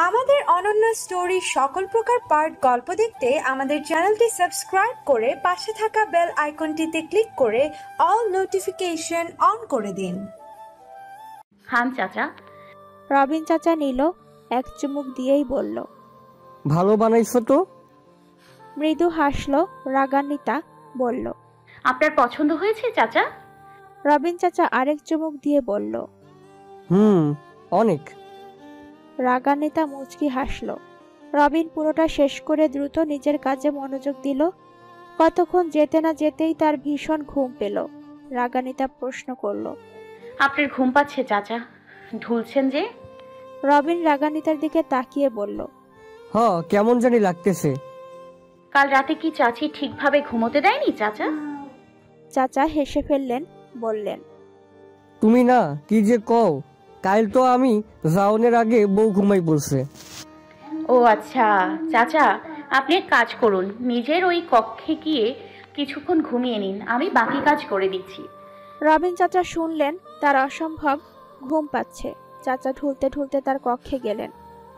আমাদের অনন্য স্টোরি সকল প্রকার পার্ট গল্প দেখতে আমাদের চ্যানেলটি সাবস্ক্রাইব করে পাশে থাকা বেল আইকনটিতে ক্লিক করে অল নোটিফিকেশন অন করে দিন। খান চাচা। রবিন চাচা নিল এক চুমুক দিয়েই বলল, ভালো বানাইছো তো। মৃদু হাসলো। রাগান্বিতা বলল, আপনার পছন্দ হয়েছে চাচা? রবিন চাচা আরেক চুমুক দিয়ে বলল, অনেক। রাগান্বিতা মুচকি হাসল। রবিন পুরোটা শেষ করে দ্রুত নিজের কাজে মনোযোগ দিল। কতক্ষণ যেতে না যেতেই তার ভীষণ ঘুম পেল। রাগান্বিতা প্রশ্ন করল, আপনার ঘুম পাচ্ছে চাচা? ঢুলছেন যে? রবিন রাগান্বিতার দিকে তাকিয়ে বলল, কেমন জানি লাগতেছে। কাল রাতে কি চাচি ঠিকভাবে ঘুমোতে দেয়নি চাচা? চাচা হেসে ফেললেন, বললেন, তুমি না কি যে কও, কাল তো আমি যাওনের আগে বউ ঘুমাই পড়ছে। ও আচ্ছা চাচা, আপনি এক কাজ করুন, নিজের ওই কক্ষে গিয়ে কিছুক্ষণ ঘুমিয়ে নিন, আমি বাকি কাজ করে দিচ্ছি। রবিন চাচা শুনলেন তার অসম্ভব ঘুম পাচ্ছে। চাচা ঢুলতে ঢুলতে তার কক্ষে গেলেন।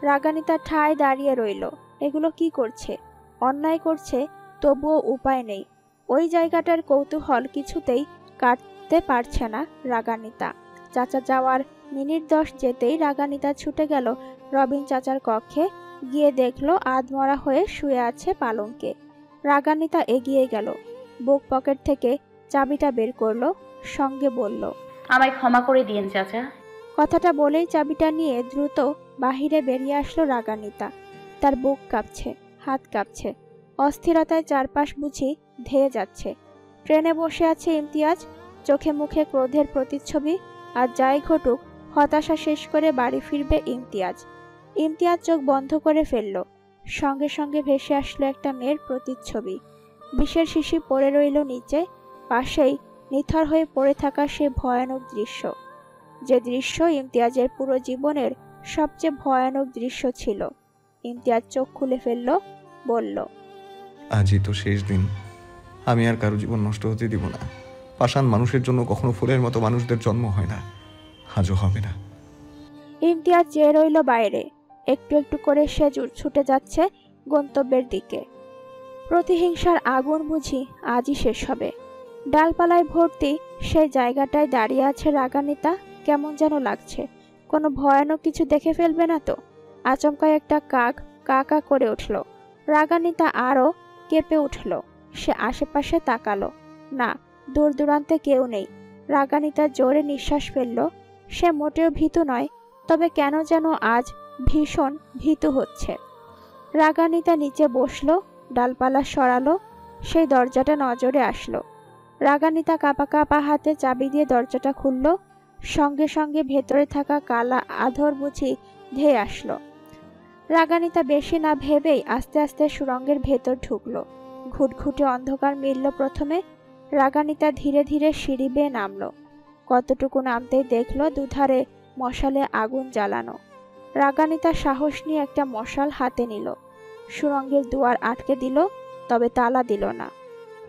রাগান্বিতা ঠায় দাঁড়িয়ে রইল। এগুলো কি করছে? অন্যায় করছে, তবুও উপায় নেই। ওই জায়গাটার কৌতূহল কিছুতেই কাটতে পারছে না রাগান্বিতা। চাচা যাওয়ার মিনিট 10 যেতেই রাগান্বিতা ছুটে গেল রবিন চাচার কক্ষে। গিয়ে দেখলো আধমরা হয়ে শুয়ে আছে পালঙ্কে। রাগান্বিতা এগিয়ে গেল, বুক পকেট থেকে চাবিটা বের করলো, সঙ্গে বলল, আমায় ক্ষমা করে দিয়েন চাচা। কথাটা বলেই চাবিটা নিয়ে দ্রুত বাহিরে বেরিয়ে আসলো রাগান্বিতা। তার বুক কাঁপছে, হাত কাঁপছে, অস্থিরতায় চারপাশ বুঝি ধেয়ে যাচ্ছে। ট্রেনে বসে আছে ইমতিয়াজ, চোখে মুখে ক্রোধের প্রতিচ্ছবি। আর যাই ঘটুক, হতাশা শেষ করে বাড়ি ফিরবে ইমতিয়াজ। ইমতিয়াজ চোখ বন্ধ করে ফেলল। সঙ্গে সঙ্গে ভেসে আসলো একটা মেয়ের প্রতিচ্ছবি। বিষের শিশি পড়ে রইল নিচে, পাশেই নিথর হয়ে পড়ে থাকা সে ভয়ানক দৃশ্য, যে দৃশ্য ইমতিয়াজের পুরো জীবনের সবচেয়ে ভয়ানক দৃশ্য ছিল। ইমতিয়াজ চোখ খুলে ফেলল, বলল, আজই তো শেষ দিন, আমি আর কারো জীবন নষ্ট হতে দিব না। পাষাণ মানুষের জন্য কখনো ফুলের মতো মানুষদের জন্ম হয় না, আজও হবে না। ইমতিয়াজ চেয়ে রইল বাইরে। একটু একটু করে সে ছুটে যাচ্ছে গন্তব্যের দিকে। প্রতিহিংসার আগুন বুঝি আজই শেষ হবে। ডালপালায় ভর্তি সেই জায়গাটায় দাঁড়িয়ে আছে রাগান্বিতা। কেমন যেন লাগছে, কোনো ভয়ানক কিছু দেখে ফেলবে না তো? আচমকায় একটা কাক কা কা করে উঠল। রাগান্বিতা আরও কেঁপে উঠল। সে আশেপাশে তাকালো, না, দূর দূরান্তে কেউ নেই। রাগান্বিতা জোরে নিঃশ্বাস ফেলল। সে মোটেও ভীতু নয়, তবে কেন যেন আজ ভীষণ ভীতু হচ্ছে। রাগান্বিতা নিচে বসলো, ডালপালা সরালো, সেই দরজাটা নজরে আসলো। রাগান্বিতা কাঁপা কাঁপা হাতে চাবি দিয়ে দরজাটা খুলল। সঙ্গে সঙ্গে ভেতরে থাকা কালা আধর বুঝি ধেয়ে আসলো। রাগান্বিতা বেশি না ভেবেই আস্তে আস্তে সুড়ঙ্গের ভেতর ঢুকলো। ঘুটঘুটে অন্ধকার মিলল প্রথমে। রাগান্বিতা ধীরে ধীরে সিঁড়ি বেয়ে নামলো। কতটুকু নামতেই দেখলো দুধারে মশালে আগুন জ্বালানো। রাগান্বিতা সাহস নিয়ে একটা মশাল হাতে নিল। সুড়ঙ্গের দুয়ার আটকে দিল, তবে তালা দিল না।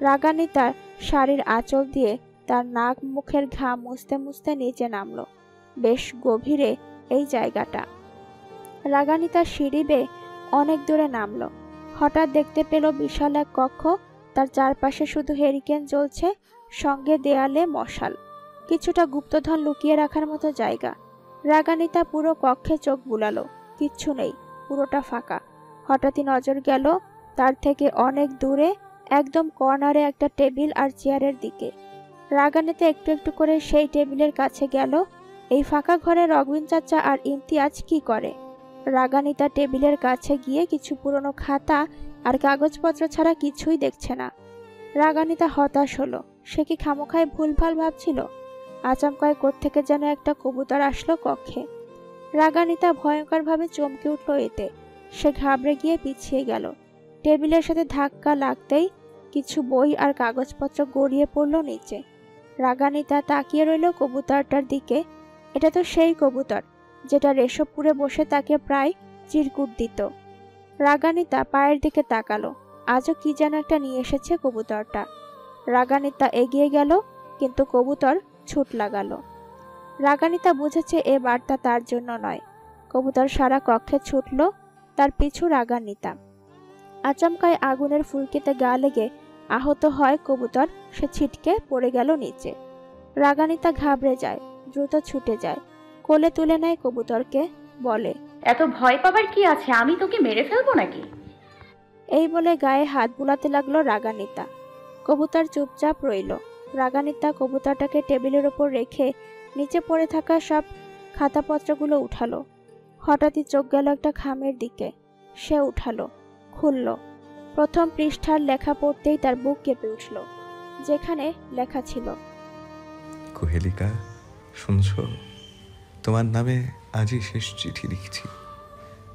রাগান্বিতার শাড়ির আঁচল দিয়ে তার নাক মুখের ঘাম মুছতে মুছতে নিচে নামলো। বেশ গভীরে এই জায়গাটা। রাগান্বিতা সিঁড়ি বেয়ে অনেক দূরে নামলো। হঠাৎ দেখতে পেল বিশাল এক কক্ষ। তার চারপাশে শুধু হেরিকেন জ্বলছে, সঙ্গে দেয়ালে মশাল। কিছুটা গুপ্তধন লুকিয়ে রাখার মতো জায়গা। রাগান্বিতা পুরো কক্ষে চোখ বুলালো, কিচ্ছু নেই, পুরোটা ফাঁকা। হঠাৎই নজর গেল তার থেকে অনেক দূরে, একদম কর্নারে একটা টেবিল আর চেয়ারের দিকে। রাগান্বিতা একটু একটু করে সেই টেবিলের কাছে গেল। এই ফাঁকা ঘরে রবিন চাচা আর ইমতিয়াজ কি করে? রাগান্বিতা টেবিলের কাছে গিয়ে কিছু পুরনো খাতা আর কাগজপত্র ছাড়া কিছুই দেখছে না। রাগান্বিতা হতাশ হলো। সে কি খামোখায় ভুলভাল ভাবছিল? আচমকায় কোত্থেকে যেন একটা কবুতর আসলো কক্ষে। রাগান্বিতা ভয়ঙ্করভাবে চমকে উঠল এতে। সে ঘাবড়ে গিয়ে পিছিয়ে গেল। টেবিলের সাথে ধাক্কা লাগতেই কিছু বই আর কাগজপত্র গড়িয়ে পড়ল নিচে। রাগান্বিতা তাকিয়ে রইল কবুতরটার দিকে। এটা তো সেই কবুতর যেটা রেশবপুরে বসে তাকে প্রায় চিরকুট দিত। রাগান্বিতা পায়ের দিকে তাকালো। আজও কি যেন একটা নিয়ে এসেছে কবুতরটা। রাগান্বিতা এগিয়ে গেল, কিন্তু কবুতর ছুট লাগালো। রাগানিতা বুঝেছে এ বার্তা তার জন্য নয়। কবুতর সারা কক্ষে ছুটল, তার পিছু রাগানিতা। আচমকায় আগুনের ফুলকিতে গা লেগে আহত হয় কবুতর, সে ছিটকে পড়ে গেল নিচে। রাগানিতা ঘাবড়ে যায়, দ্রুত ছুটে যায়, কোলে তুলে নেয় কবুতরকে, বলে, এত ভয় পাবার কি আছে, আমি তোকে মেরে ফেলবো নাকি? এই বলে গায়ে হাত বুলাতে লাগলো রাগানিতা। কবুতর চুপচাপ রইল। রাগানিতা কবুতরটাকে টেবিলের ওপর রেখে নিচে পড়ে থাকা সব খাতাপত্রগুলো উঠালো। হঠাৎই চোখ গেল একটা খামের দিকে। সে উঠালো, খুলল। প্রথম পৃষ্ঠার লেখা পড়তেই তার বুক কেঁপে উঠল। যেখানে লেখা ছিল, কুহেলিকা, শুনছো? তোমার নামে আজই শেষ চিঠি লিখছি।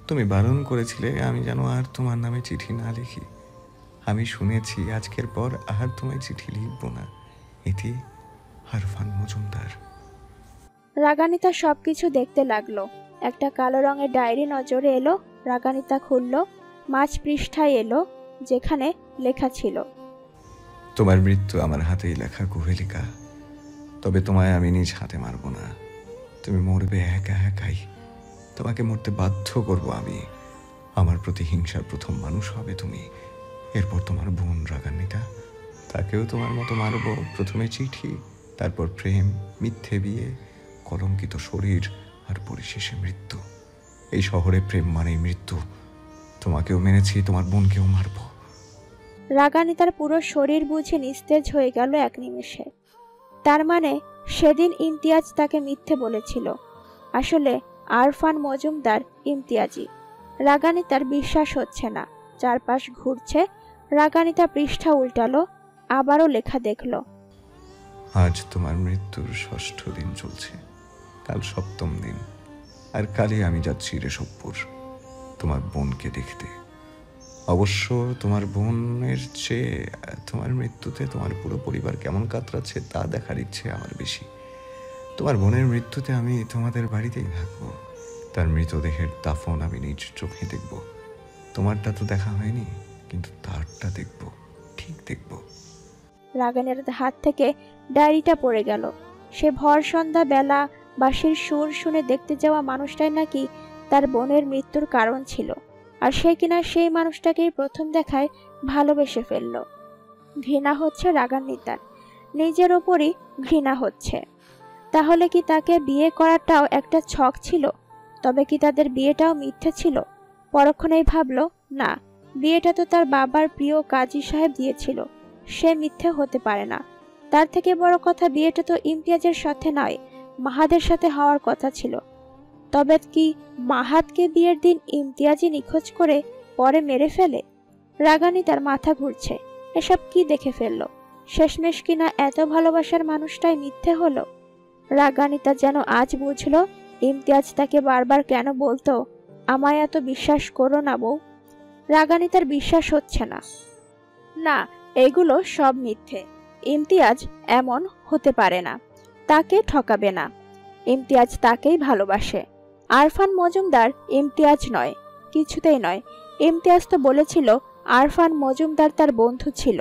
তুমি বারণ করেছিলে আমি যেন আর তোমার নামে চিঠি না লিখি। আমি শুনেছি আজকের পর আর তোমায় চিঠি লিখব না। এটি আরফান মজুমদার। রাগানিতা সবকিছু দেখতে লাগলো। একটা কালো রঙের ডায়েরি নজরে এলো। রাগানিতা খুলল। মাঝ পৃষ্ঠায় এলো, যেখানে লেখা ছিল, তোমার মৃত্যু আমার হাতেই লেখা কুহেলিকা। তবে তোমায় আমি নিজ হাতে মারব না। তুমি মরবে একা একাই। তোমাকে মরতে বাধ্য করব আমি। আমার প্রতি হিংসার প্রথম মানুষ হবে তুমি। এরপর তোমার বোন রাগান্বিতা, তাকেও তোমার মতো মারব। প্রথমে চিঠি, তারপর প্রেম, মিথ্যে বিয়ে, কলঙ্কিত শরীর, আর পরিশেষে মৃত্যু। এই শহরে প্রেম মানেই মৃত্যু। তোমাকেও মেনেছি, তোমার বোনকেও মারব। রাগানিতার পুরো শরীর বুঝে নিস্তেজ হয়ে গেল এক নিমেষে। তার মানে সেদিন ইমতিয়াজ তাকে মিথ্যে বলেছিল। আসলে আরফান মজুমদার ইমতিয়াজি। রাগানিতার বিশ্বাস হচ্ছে না। চারপাশ ঘুরছে। রাগানিতা পৃষ্ঠা উল্টালো, আবারও লেখা দেখল, আজ তোমার মৃত্যুর ৬ষ্ঠ দিন চলছে, কাল ৭ম দিন। আর কালই আমি যাচ্ছি রেশবপুর তোমার বোনকে দেখতে। অবশ্য তোমার বোনের চেয়ে তোমার মৃত্যুতে তোমার পুরো পরিবার কেমন কাতরাচ্ছে তা দেখার ইচ্ছে আমার বেশি। তোমার বোনের মৃত্যুতে আমি তোমাদের বাড়িতেই থাকবো। তার মৃতদেহের দাফন আমি নিজ চোখে দেখব। তোমারটা তো দেখা হয়নি, কিন্তু তারটা দেখব, ঠিক দেখব। রাগানের হাত থেকে ডায়েরিটা পড়ে গেল। সে ভর সন্ধ্যা বেলা বাঁশির সুর শুনে দেখতে যাওয়া মানুষটাই নাকি তার বোনের মৃত্যুর কারণ ছিল। আর সে কিনা সেই মানুষটাকেই প্রথম দেখায় ভালোবেসে ফেলল। ঘৃণা হচ্ছে রাগান্বিতার, নিজের ওপরই ঘৃণা হচ্ছে। তাহলে কি তাকে বিয়ে করাটাও একটা ছক ছিল? তবে কি তাদের বিয়েটাও মিথ্যে ছিল? পরক্ষণেই ভাবল, না, বিয়েটা তো তার বাবার প্রিয় কাজী সাহেব দিয়েছিল, সে মিথ্যে হতে পারে না। তার থেকে বড় কথা, বিয়েটা তো ইমতিয়াজের সাথে নয়, মাহাদের সাথে হওয়ার কথা ছিল। তবে কি মাহাদকে বিয়ের দিন ইমতিয়াজি নিখোঁজ করে পরে মেরে ফেলে? রাগানি তার মাথা ঘুরছে। এসব কি দেখে ফেলল? শেষমেশ কিনা এত ভালোবাসার মানুষটাই মিথ্যে হলো। রাগানিতা যেন আজ বুঝলো ইমতিয়াজ তাকে বারবার কেন বলতো, আমায় এত বিশ্বাস করো না বউ। রাগানিতার বিশ্বাস হচ্ছে না। না, এগুলো সব মিথ্যে। ইমতিয়াজ এমন হতে পারে না, তাকে ঠকাবে না। ইমতিয়াজ তাকেই ভালোবাসে। আরফান মজুমদার ইমতিয়াজ নয়, কিছুতেই নয়। ইমতিয়াজ তো বলেছিল আরফান মজুমদার তার বন্ধু ছিল।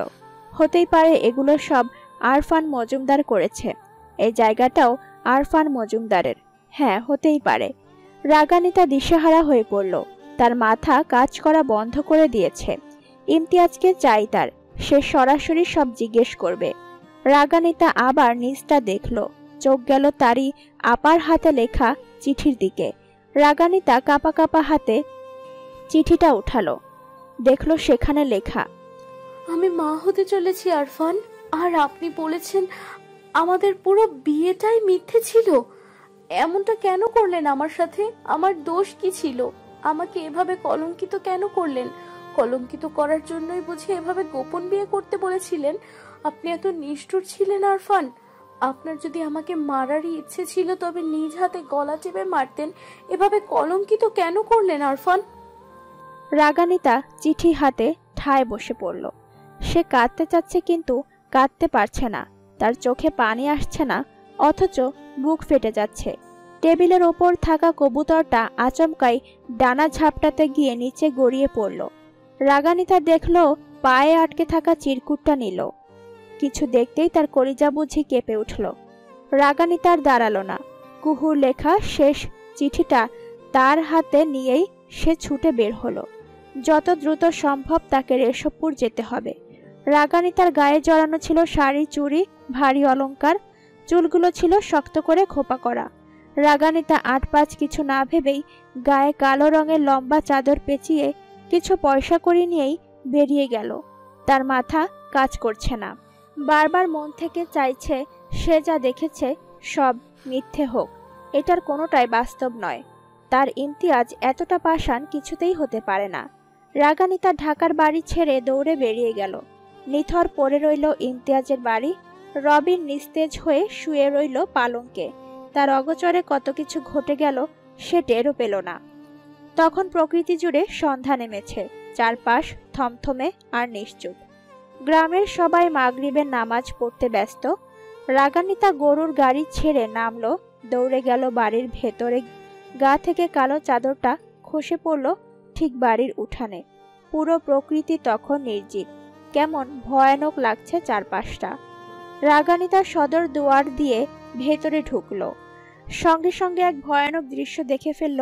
হতেই পারে এগুলো সব আরফান মজুমদার করেছে। এই জায়গাটাও আরফান মজুমদারের। হ্যাঁ, হতেই পারে। রাগানিতা দিশেহারা হয়ে পড়ল। তার মাথা কাজ করা বন্ধ করে দিয়েছে। ইমতিয়াজকে চাই তার, সে সরাসরি সব জিজ্ঞেস করবে। রাগানিতা আবার নিচটা দেখল। চোখ গেল তারই আপার হাতে লেখা চিঠির দিকে। রাগানিতা কাঁপা কাঁপা হাতে চিঠিটা উঠালো। দেখল সেখানে লেখা, আমি মা হতে চলেছি আরফান, আর আপনি বলেছেন আমাদের পুরো বিয়েটাই মিথ্যে ছিল। এমনটা কেন করলেন আমার সাথে? আমার দোষ কি ছিল? আমাকে এভাবে কলঙ্কিত কেন করলেন? কলঙ্কিত করার জন্যই বুঝি এভাবে গোপন বিয়ে করতে বলেছিলেন? আপনি এত নিষ্ঠুর ছিলেন আরফান। আপনার যদি আমাকে মারারই ইচ্ছে ছিল তবে নিজ হাতে গলা চেপে মারতেন। এভাবে কলঙ্কিত কেন করলেন আরফান? রাগানিতা চিঠি হাতে ঠায় বসে পড়ল। সে কাঁদতে চাচ্ছে, কিন্তু কাঁদতে পারছে না। তার চোখে পানি আসছে না, অথচ বুক ফেটে যাচ্ছে। টেবিলের ওপর থাকা কবুতরটা আচমকাই ডানা ঝাপটাতে গিয়ে নিচে গড়িয়ে পড়ল। রাগানিতা দেখল পায়ে আটকে থাকা চিরকুটটা নিল। কিছু দেখতেই তার কলিজা বুঝি কেঁপে উঠল। রাগানিতার দাঁড়ালো না। কুহুর লেখা শেষ চিঠিটা তার হাতে নিয়েই সে ছুটে বের হলো। যত দ্রুত সম্ভব তাকে রেশবপুর যেতে হবে। রাগানিতার গায়ে জড়ানো ছিল শাড়ি, চুড়ি, ভারী অলংকার, চুলগুলো ছিল শক্ত করে খোপা করা। রাগানিতা আট পাঁচ কিছু না ভেবেই গায়ে কালো রঙের লম্বা চাদর পেঁচিয়ে কিছু পয়সা করি নিয়েই বেরিয়ে গেল। তার মাথা কাজ করছে না, বারবার মন থেকে চাইছে সে যা দেখেছে সব মিথ্যে হোক, এটার কোনোটাই বাস্তব নয়। তার ইমতিয়াজ এতটা পাষাণ কিছুতেই হতে পারে না। রাগানিতা ঢাকার বাড়ি ছেড়ে দৌড়ে বেরিয়ে গেল। নিথর পড়ে রইল ইমতিয়াজের বাড়ি। রবিন নিস্তেজ হয়ে শুয়ে রইল পালঙ্কে। তার অগোচরে কত কিছু ঘটে গেল সে টেরও পেল না। তখন প্রকৃতি জুড়ে সন্ধ্যা নেমেছে, চারপাশ থমথমে আর নিশ্চুপ। গ্রামের সবাই মাগরিবের নামাজ পড়তে ব্যস্ত। রাগানিতা গরুর গাড়ি ছেড়ে নামলো, দৌড়ে গেল বাড়ির ভেতরে। গা থেকে কালো চাদরটা খসে পড়ল ঠিক বাড়ির উঠানে। পুরো প্রকৃতি তখন নির্জীব, কেমন ভয়ানক লাগছে চারপাশটা। রাগানিতা সদর দুয়ার দিয়ে ভেতরে ঢুকলো। সঙ্গে সঙ্গে এক ভয়ানক দৃশ্য দেখে ফেলল,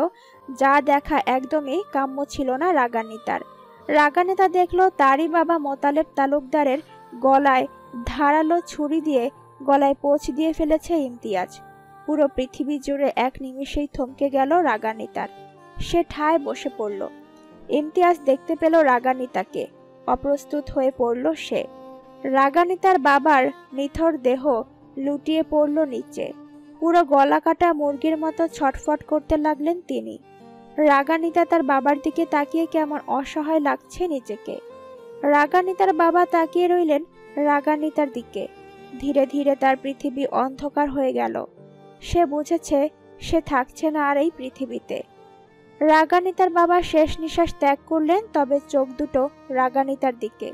যা দেখা একদমই কাম্য ছিল না রাগানিতার। রাগানিতা দেখল তারই বাবা মোতালেব তালুকদারের গলায় ধারালো ছুরি দিয়ে গলায় পোঁচ দিয়ে ফেলেছে ইমতিয়াজ। পুরো পৃথিবী জুড়ে এক নিমিষেই থমকে গেল রাগানিতার। সে ঠায় বসে পড়ল। ইমতিয়াজ দেখতে পেল রাগানিতাকে। অপ্রস্তুত হয়ে পড়ল সে। রাগানিতার বাবার নিথর দেহ লুটিয়ে পড়ল নিচে। পুরো গলা কাটা মুরগির মতো ছটফট করতে লাগলেন তিনি। রাগানিতা তার বাবার দিকে তাকিয়ে কেমন অসহায় লাগছে নিজেকে। রাগানিতার বাবা তাকিয়ে রইলেন রাগানিতার দিকে। ধীরে ধীরে তার পৃথিবী অন্ধকার হয়ে গেল। সে বুঝেছে সে থাকছে না আর এই পৃথিবীতে। রাগানিতার বাবা শেষ নিঃশ্বাস ত্যাগ করলেন, তবে চোখ দুটো রাগানিতার দিকে।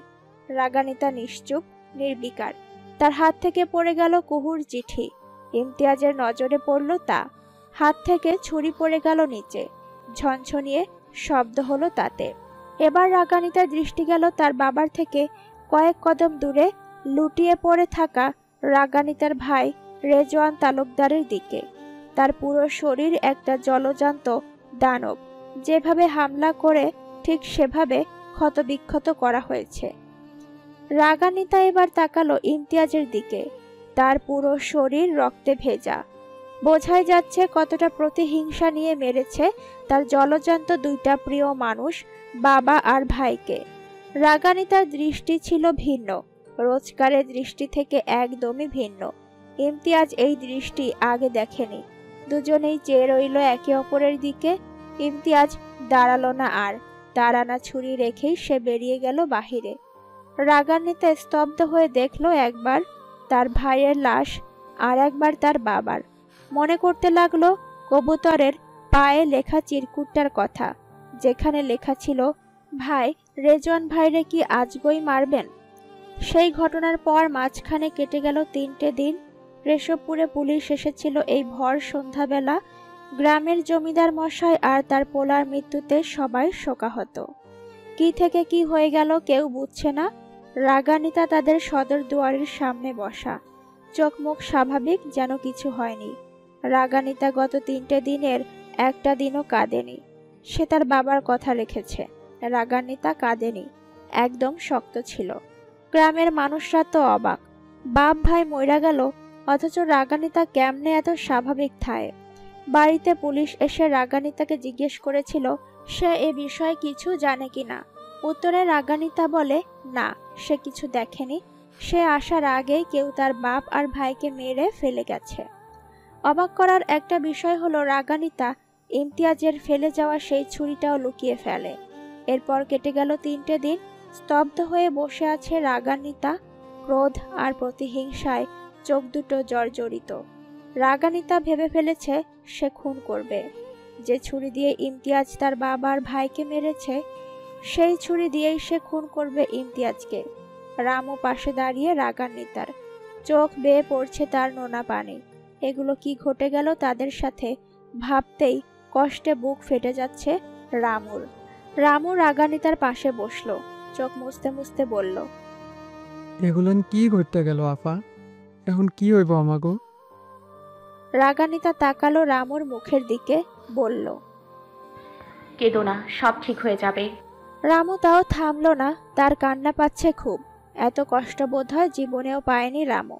রাগানিতা নিশ্চুপ, নির্বিকার। তার হাত থেকে পড়ে গেল কুহুর চিঠি। ইমতিয়াজের নজরে পড়ল তা। হাত থেকে ছুরি পড়ে গেল নিচে। ঝনঝনিয়ে শব্দ হলো তাতে। এবার রাগানিতার দৃষ্টি গেল তার বাবার থেকে কয়েক কদম দূরে লুটিয়ে পড়ে থাকা রাগানিতার ভাই রেজওয়ান তালুকদারের দিকে। তার পুরো শরীর একটা জলজান্ত দানব। যেভাবে হামলা করে ঠিক সেভাবে ক্ষতবিক্ষত করা হয়েছে। রাগানিতা এবার তাকালো ইমতিয়াজের দিকে। তার পুরো শরীর রক্তে ভেজা। বোঝাই যাচ্ছে কতটা প্রতিহিংসা নিয়ে মেরেছে তার জলজান্ত দুইটা প্রিয় মানুষ, বাবা আর ভাইকে। রাগানিতার দৃষ্টি ছিল ভিন্ন, রোজকারের দৃষ্টি থেকে একদমই ভিন্ন। ইমতিয়াজ এই দৃষ্টি আগে দেখেনি। দুজনেই চেয়ে রইল একে অপরের দিকে। ইমতিয়াজ দাঁড়ালো না আর। দাঁড়ানা ছুরি রেখেই সে বেরিয়ে গেল বাহিরে। রাগানিতা স্তব্ধ হয়ে দেখল একবার তার ভাইয়ের লাশ, আর একবার তার বাবার। মনে করতে লাগলো কবুতরের পায়ে লেখা চিরকুটটার কথা, যেখানে লেখা ছিল, ভাই রেজওয়ান ভাইরে কি আজগই মারবেন। সেই ঘটনার পর মাঝখানে কেটে গেল 3টে দিন। রেশবপুরে পুলিশ এসেছিল এই ভর সন্ধ্যাবেলা। গ্রামের জমিদার মশাই আর তার পোলার মৃত্যুতে সবাই শোকাহত। কি থেকে কি হয়ে গেল কেউ বুঝছে না। রাগানিতা তাদের সদর দুয়ারের সামনে বসা, চোখ মুখ স্বাভাবিক, যেন কিছু হয়নি। রাগানিতা গত 3টে দিনের একটা দিনও কাঁদেনি। সে তার বাবার কথা লিখেছে। রাগানিতা কাঁদেনি, একদম শক্ত ছিল। গ্রামের মানুষরা তো অবাক। বাপ ভাই মইরা গেল, অথচ রাগানিতা কেমনে এত স্বাভাবিক থায়। বাড়িতে পুলিশ এসে রাগানিতাকে জিজ্ঞেস করেছিল সে এ বিষয়ে কিছু জানে কিনা। উত্তরে রাগানিতা বলে না, সে কিছু দেখেনি। সে আসার আগেই কেউ তার বাপ আর ভাইকে মেরে ফেলে গেছে। অবাক করার একটা বিষয় হলো রাগানিতা ইমতিয়াজের ফেলে যাওয়া সেই ছুরিটাও লুকিয়ে ফেলে। এরপর কেটে গেল 3টে দিন। স্তব্ধ হয়ে বসে আছে রাগানিতা, ক্রোধ আর প্রতিহিংসায় চোখ দুটো জর্জরিত। রাগানিতা ভেবে ফেলেছে সে খুন করবে। যে ছুরি দিয়ে ইমতিয়াজ তার বাবার ভাইকে মেরেছে, সেই ছুরি দিয়েই সে খুন করবে ইমতিয়াজকে। রামু পাশে দাঁড়িয়ে রাগানিতার, চোখ বেয়ে পড়ছে তার নোনা পানি। এগুলো কি ঘটে গেল তাদের সাথে ভাবতেই কষ্টে বুক ফেটে যাচ্ছে রামুর। রামু রাগানিতার পাশে বসলো, চোখ মুছতে মুছতে বলল, এগুলো কি ঘটতে গেল আপা? এখন কি হইব আমাগো? রাগান্বিতা তাকালো রামুর মুখের দিকে, বলল, কেঁদো না, সব ঠিক হয়ে যাবে। রামু তাও থামলো না, তার কান্না পাচ্ছে খুব। এত কষ্ট বোধহয় জীবনেও পায়নি রামু।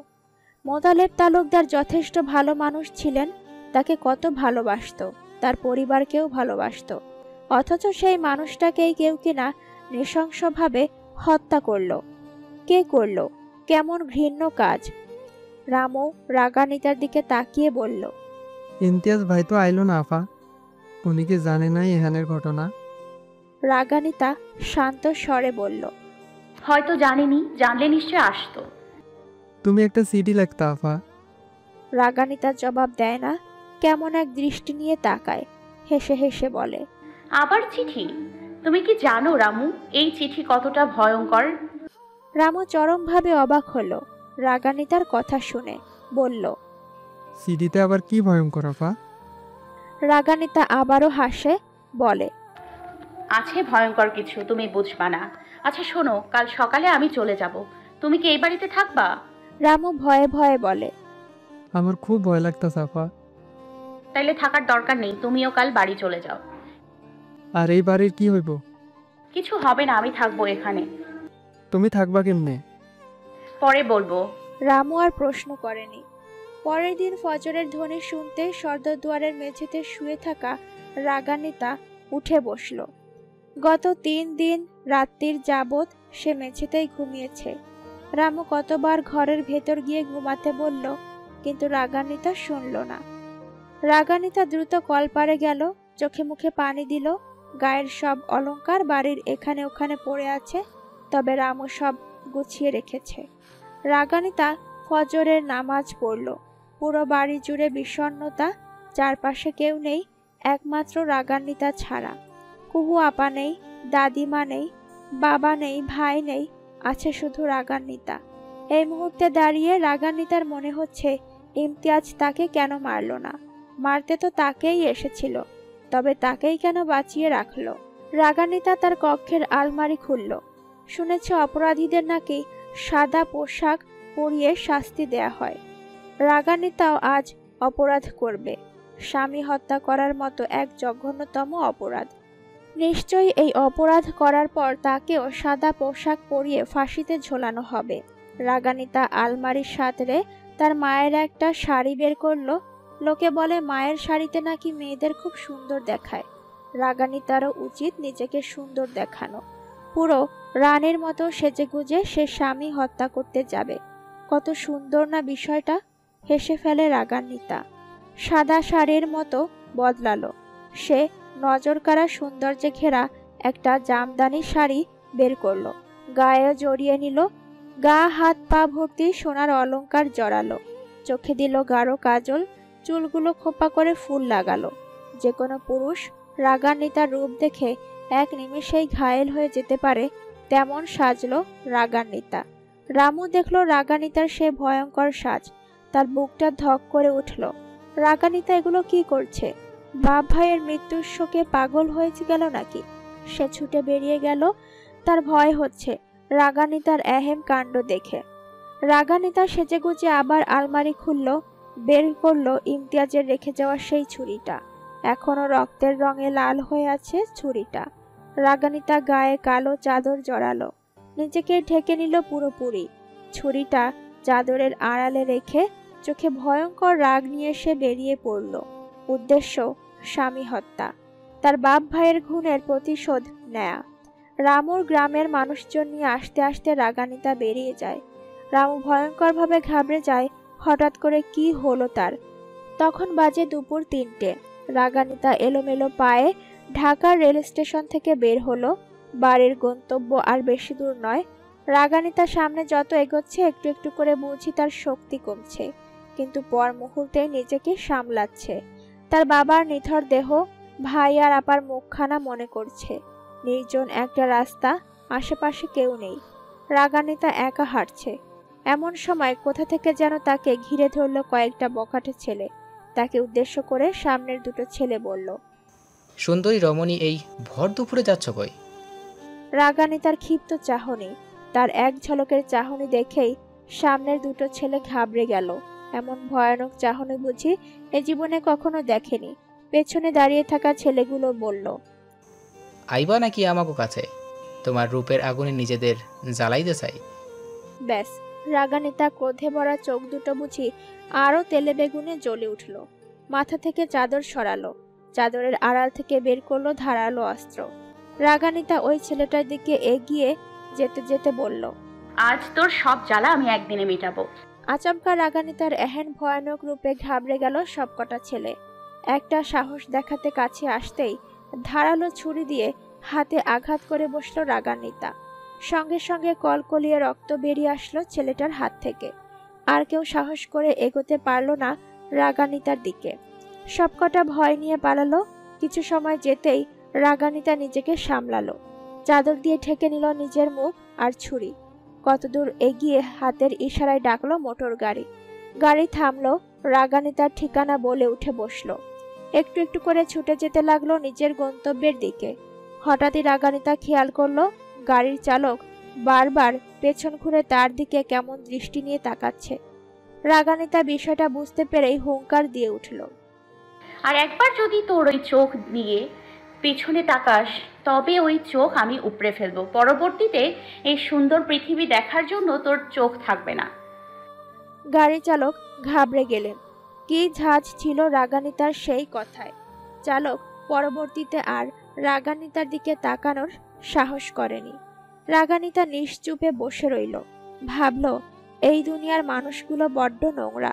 মোতালেব তালুকদার যথেষ্ট ভালো মানুষ ছিলেন, তাকে কত ভালোবাসতো, তার পরিবারকেও ভালোবাসতো। অথচ সেই মানুষটাকেই কেউ কিনা নৃশংসভাবে হত্যা করলো। কে করলো? কেমন ঘৃণ্য কাজ! রামু রাগান্বিতার দিকে তাকিয়ে বলল, ইমতিয়াজ ভাই তো আইলো না আফা, উনি কি জানে নাই এখানের ঘটনা? রাগান্বিতা শান্ত স্বরে বলল, হয়তো জানেনি, জানলে নিশ্চয় আসতো। তুমি একটা চিঠি লিখতা আফা। রাগান্বিতা জবাব দেয় না, কেমন এক দৃষ্টি নিয়ে তাকায়, হেসে হেসে বলে, আবার চিঠি? তুমি কি জানো রামু, এই চিঠি কতটা ভয়ঙ্কর? রামু চরমভাবে অবাক হলো রাগান্বিতার কথা শুনে, বলল, চিঠিতে আবার কি ভয়ঙ্কর আফা? রাগান্বিতা আবারও হাসে, বলে, আছে ভয়ঙ্কর কিছু, তুমি বুঝবা না। আচ্ছা শোনো, কাল সকালে আমি চলে যাব, তুমি কি এই বাড়িতে থাকবা? রামু ভয়ে ভয়ে বলে, আমার খুব ভয় লাগতাছে আফা। তাইলে থাকার দরকার নেই, তুমিও কাল বাড়ি চলে যাও। আর এই বাড়ির কি হইব? কিছু হবে না, আমি থাকবো এখানে। তুমি থাকবা কেমনে? পরে বলবো। রামু আর প্রশ্ন করেনি। পরের দিন ফজরের ধ্বনি শুনতে সর্দার মেঝেতে শুয়ে থাকা রাগান্বিতা উঠে বসল। গত 3 দিন রাত্রির যাবৎ সে মেঝেতেই ঘুমিয়েছে। রামু কতবার ঘরের ভেতর গিয়ে ঘুমাতে বলল, কিন্তু রাগান্বিতা শুনল না। রাগান্বিতা দ্রুত কলপারে গেল, চোখে মুখে পানি দিল। গায়ের সব অলংকার বাড়ির এখানে ওখানে পড়ে আছে, তবে রামু সব গুছিয়ে রেখেছে। রাগান্বিতা ফজরের নামাজ পড়ল। পুরো বাড়ি জুড়ে বিষণ্ণতা, চারপাশে কেউ নেই, একমাত্র রাগান্বিতা ছাড়া। কুহু আপা নেই, দাদিমা নেই, বাবা নেই, ভাই নেই, আছে শুধু রাগান্বিতা। এই মুহূর্তে দাঁড়িয়ে রাগান্বিতার মনে হচ্ছে, ইমতিয়াজ তাকে কেন মারল না? মারতে তো তাকেই এসেছিল, তবে তাকেই কেন বাঁচিয়ে রাখলো? রাগান্বিতা তার কক্ষের আলমারি খুলল। শুনেছে অপরাধীদের নাকি সাদা পোশাক পরিয়ে শাস্তি দেয়া হয়। রাগান্বিতাও আজ অপরাধ করবে, স্বামী হত্যা করার মতো এক জঘন্যতম অপরাধ। নিশ্চয়ই এই অপরাধ করার পর তাকেও সাদা পোশাক পরিয়ে ফাঁসিতে ঝোলানো হবে। রাগান্বিতা আলমারির সাঁতরে তার মায়ের একটা শাড়ি বের করলো। লোকে বলে মায়ের শাড়িতে নাকি মেয়েদের খুব সুন্দর দেখায়। রাগান্বিতারও উচিত নিজেকে সুন্দর দেখানো। পুরো রানীর মতো সেজেগুজে সে স্বামী হত্যা করতে যাবে। কত সুন্দর না বিষয়টা! হেসে ফেলে রাগান্বিতা। সাদা শাড়ির মতো বদলালো। সে নজরকাড়া সৌন্দর্যে ঘেরা একটা জামদানি শাড়ি বের করলো, গায়ে জড়িয়ে নিল। গা হাত পা ভর্তি সোনার অলংকার জড়ালো, চোখে দিল গাঢ় কাজল, চুলগুলো খোপা করে ফুল লাগালো। যে কোনো পুরুষ রাগান্বিতার রূপ দেখে এক নিমেষেই ঘায়েল হয়ে যেতে পারে, তেমন সাজলো রাগান্বিতা। রামু দেখল রাগান্বিতার সে ভয়ঙ্কর সাজ, তার বুকটা ধক করে উঠল। রাগান্বিতা এগুলো কি করছে? বাপ ভাইয়ের মৃত্যুর শোকে পাগল হয়েছে গেল নাকি? সে ছুটে বেরিয়ে গেল। তার ভয় হচ্ছে রাগান্বিতার এহেম কাণ্ড দেখে। রাগান্বিতা সেজেগুজে আবার আলমারি খুলল, বের করলো ইমতিয়াজের রেখে যাওয়া সেই ছুরিটা। এখনো রক্তের রঙে লাল হয়ে আছে ছুরিটা। রাগান্বিতা গায়ে কালো চাদর জড়ালো, নিজেকে ঢেকে নিল পুরোপুরি। ছুরিটা চাদরের আড়ালে রেখে চোখে ভয়ঙ্কর রাগ নিয়ে সে বেরিয়ে পড়ল। উদ্দেশ্য স্বামী হত্যা, তার বাপ ভাইয়ের খুনের প্রতিশোধ নেয়া। রামুর গ্রামের মানুষজন নিয়ে আসতে আসতে রাগান্বিতা বেরিয়ে যায়। রামু ভয়ঙ্করভাবে ঘাবড়ে যায়। হঠাৎ করে কি হলো তার? তখন বাজে দুপুর 3টে। রাগান্বিতা এলোমেলো পায়ে ঢাকার রেল স্টেশন থেকে বের হলো। বাড়ির গন্তব্য আর বেশি দূর নয়। রাগান্বিতা সামনে যত এগোচ্ছে একটু একটু করে বুঝি তার শক্তি কমছে, কিন্তু পর মুহূর্তে নিজেকে সামলাচ্ছে। তার বাবার নিথর দেহ, ভাই আর আপার মুখখানা মনে করছে। নির্জন একটা রাস্তা, আশেপাশে কেউ নেই। রাগান্বিতা একা হাঁটছে। এমন সময় কোথা থেকে যেন তাকে ঘিরে ধরল কয়েকটা বখাটে ছেলে। তাকে উদ্দেশ্য করে সামনের দুটো ছেলে বলল, সুন্দরী রমণী, এই ভর দুপুরে যাচ্ছ কই? রাগান্বিতার ক্ষিপ্ত চাহনি, তার এক ঝলকের চাহনি দেখেই সামনের দুটো ছেলে ঘাবড়ে গেল। এমন ভয়ানক চাহনি বুঝি এ জীবনে কখনো দেখেনি। পেছনে দাঁড়িয়ে থাকা ছেলেগুলো বলল, আইবা নাকি আমাকে কাছে? তোমার রূপের আগুনে নিজেদের জ্বালাইতে চাই। ব্যাস, রাগান্বিতা ক্রোধে ভরা চোখ দুটো বুঝি আরো তেলে বেগুনে জ্বলে উঠল। মাথা থেকে চাদর সরালো, চাদরের আড়াল থেকে বের করলো ধারালো অস্ত্র। রাগান্বিতা ওই ছেলেটার দিকে এগিয়ে যেতে যেতে বলল, আজ তোর সব জ্বালা আমি একদিনে মেটাবো। আচমকা রাগান্বিতার এহেন ভয়ানক রূপে ঘাবড়ে গেল সবকটা ছেলে। একটা সাহস দেখাতে কাছে আসতেই ধারালো ছুরি দিয়ে হাতে আঘাত করে বসলো রাগান্বিতা। সঙ্গে সঙ্গে কলকলিয়ে রক্ত বেরিয়ে আসলো ছেলেটার হাত থেকে। আর কেউ সাহস করে এগোতে পারল না রাগান্বিতার দিকে। সবকটা ভয় নিয়ে পালালো। কিছু সময় যেতেই রাগান্বিতা নিজেকে সামলালো, চাদর দিয়ে ঢেকে নিল নিজের মুখ আর ছুরি। কতদূর এগিয়ে হাতের ইশারায় ডাকলো মোটর গাড়ি। গাড়ি থামলো, রাগান্বিতার ঠিকানা বলে উঠে বসলো। একটু একটু করে ছুটে যেতে লাগলো নিজের গন্তব্যের দিকে। হঠাৎই রাগান্বিতা খেয়াল করলো গাড়ির চালক বারবার পেছন ঘুরে তার দিকে কেমন দৃষ্টি নিয়ে তাকাচ্ছে। রাগান্বিতা বিষয়টা বুঝতে পেরেই হুঙ্কার দিয়ে উঠল, আর একবার যদি তোর ওই চোখ নিয়ে পেছনে তাকাস তবে ওই চোখ আমি উপড়ে ফেলবো। পরবর্তীতে এই সুন্দর পৃথিবী দেখার জন্য তোর চোখ থাকবে না। গাড়ি চালক ঘাবড়ে গেলেন। কি ঝাঁজ ছিল রাগান্বিতার সেই কথায়। চালক পরবর্তীতে আর রাগান্বিতার দিকে তাকানোর সাহস করেনি। রাগান্বিতা নিশ্চুপে বসে রইল। ভাবল, এই দুনিয়ার মানুষগুলো বড্ড নোংরা।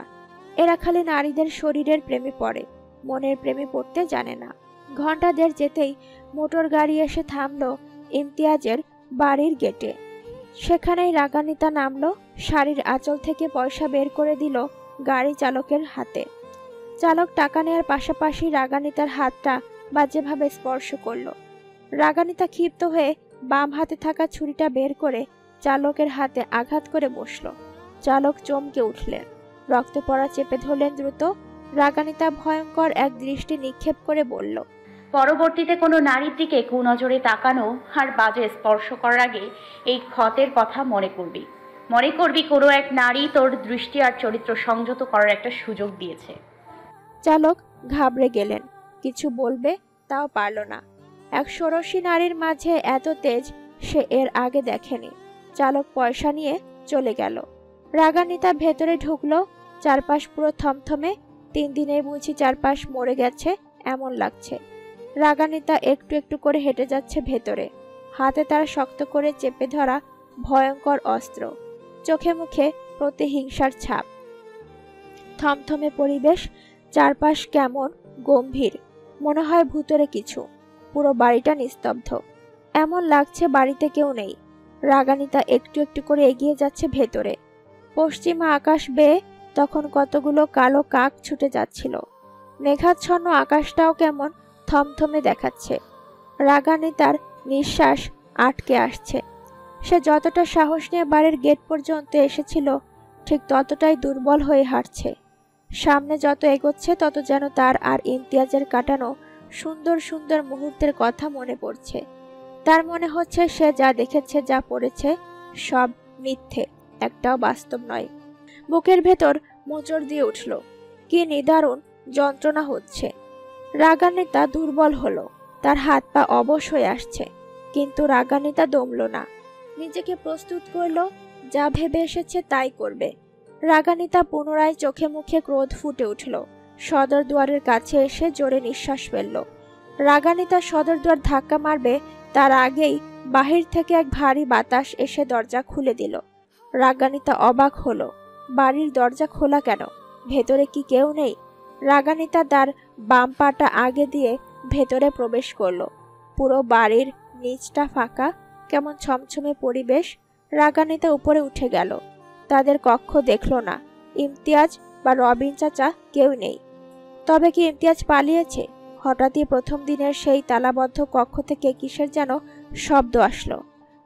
এরা খালি নারীদের শরীরের প্রেমে পড়ে, মনের প্রেমে পড়তে জানে না। ঘন্টা দেড় যেতেই মোটর গাড়ি এসে থামলো ইমতিয়াজের বাড়ির গেটে। সেখানেই রাগান্বিতা নামলো, শাড়ির আঁচল থেকে পয়সা বের করে দিল গাড়ি চালকের হাতে। চালক টাকা নেওয়ার পাশাপাশি রাগান্বিতার হাতটা বাজেভাবে স্পর্শ করলো। রাগান্বিতা ক্ষিপ্ত হয়ে বাম হাতে থাকা ছুরিটা বের করে চালকের হাতে আঘাত করে বসলো। চালক চমকে উঠলেন, রক্ত পড়া চেপে ধরলেন দ্রুত। রাগান্বিতা ভয়ঙ্কর এক দৃষ্টি নিক্ষেপ করে বলল, পরবর্তীতে কোনো নারীর দিকে কুনজরে তাকানো আর বাজে স্পর্শ করার আগে এই ক্ষতের কথা মনে করবি কোনো এক নারী তোর দৃষ্টি আর চরিত্র সংযত করার একটা সুযোগ দিয়েছে। চালক ঘাবড়ে গেলেন, কিছু বলবে তাও পারল না। এক ষোড়শী নারীর মাঝে এত তেজ সে এর আগে দেখেনি। চালক পয়সা নিয়ে চলে গেল। রাগান্বিতা ভেতরে ঢুকলো। চারপাশ পুরো থমথমে। 3 দিনে বুঝি চারপাশ মরে গেছে এমন লাগছে। রাগান্বিতা একটু একটু করে হেঁটে যাচ্ছে ভেতরে। হাতে তার শক্ত করে চেপে ধরা ভয়ঙ্কর অস্ত্র, চোখে মুখে প্রতিহিংসার ছাপ। থমথমে পরিবেশ, চারপাশ কেমন গম্ভীর, মনে হয় ভুতুরে কিছু। পুরো বাড়িটা নিস্তব্ধ, এমন লাগছে বাড়িতে কেউ নেই। রাগান্বিতা একটু একটু করে এগিয়ে যাচ্ছে ভেতরে। পশ্চিমা আকাশ বেয়ে তখন কতগুলো কালো কাক ছুটে যাচ্ছিল। মেঘাচ্ছন্ন আকাশটাও কেমন থমথমে দেখাচ্ছে। রাগান্বিতার নিঃশ্বাস আটকে আসছে। সে যতটা সাহস নিয়ে বাড়ির গেট পর্যন্ত এসেছিল ঠিক ততটাই দুর্বল হয়ে হাঁটছে। সামনে যত এগোচ্ছে তত যেন তার আর ইমতিয়াজের কাটানো সুন্দর সুন্দর মুহূর্তের কথা মনে পড়ছে। তার মনে হচ্ছে সে যা দেখেছে, যা পড়েছে সব মিথ্যে, একটাও বাস্তব নয়। বুকের ভেতর মোচড় দিয়ে উঠল, কি নিদারুণ যন্ত্রণা হচ্ছে। রাগান্বিতা দুর্বল হলো, তার হাত পা অবশ হয়ে আসছে। কিন্তু রাগান্বিতা দমল না, নিজেকে প্রস্তুত করলো, যা ভেবে এসেছে তাই করবে। রাগান্বিতা পুনরায় চোখে মুখে ক্রোধ ফুটে উঠল। সদর দুয়ারের কাছে এসে জোরে নিঃশ্বাস ফেলল। রাগান্বিতা সদর দুয়ার ধাক্কা মারবে তার আগেই বাহির থেকে এক ভারী বাতাস এসে দরজা খুলে দিল। রাগান্বিতা অবাক হলো, বাড়ির দরজা খোলা কেন? ভেতরে কি কেউ নেই? রাগান্বিতা তার বাম পাটা আগে দিয়ে ভেতরে প্রবেশ করলো। পুরো বাড়ির নিচটা ফাঁকা, কেমন ছমছমে পরিবেশ। রাগান্বিতা উপরে উঠে গেল। তাদের কক্ষ দেখল না। ইমতিয়াজ বা রবিন চাচা কেউ নেই। তবে কি ইমতিয়াজ পালিয়েছে? হঠাৎই প্রথম দিনের সেই তালাবদ্ধ কক্ষ থেকে কিসের যেন শব্দ আসলো।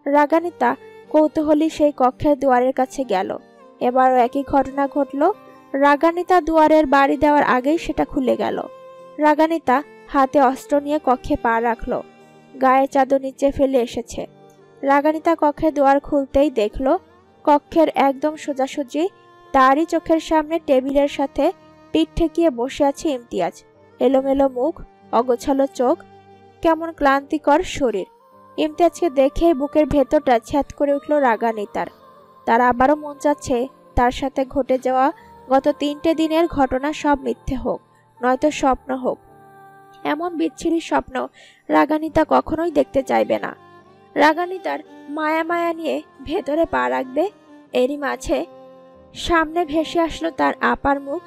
রাগান্বিতা কৌতূহলী সেই কক্ষের দুয়ারের কাছে গেল। এবারও একই ঘটনা ঘটল। রাগান্বিতা দুয়ারের বাড়ি দেওয়ার আগেই সেটা খুলে গেল। রাগান্বিতা হাতে অস্ত্র নিয়ে কক্ষে পা রাখল। গায়ে চাদর নিচে ফেলে এসেছে। রাগান্বিতা কক্ষের দুয়ার খুলতেই দেখল কক্ষের একদম সোজাসুজি তারই চোখের সামনে টেবিলের সাথে পিঠ ঠেকিয়ে বসে আছে ইমতিয়াজ। এলোমেলো মুখ, অগোছালো চোখ, কেমন ক্লান্তিকর শরীর। ইমতিয়াজকে দেখেই বুকের ভেতরটা ছ্যাদ করে উঠল রাগান্বিতার। তার আবারও মন চাচ্ছে তার সাথে ঘটে যাওয়া গত 3টে দিনের ঘটনা সব মিথ্যে হোক, নয়তো স্বপ্ন হোক। এমন বিচ্ছিরি স্বপ্ন রাগান্বিতা কখনোই দেখতে চাইবে না। রাগান্বিতার মায়া মায়া নিয়ে ভেতরে পা রাখবে, এরই মাঝে সামনে ভেসে আসলো তার আপার মুখ।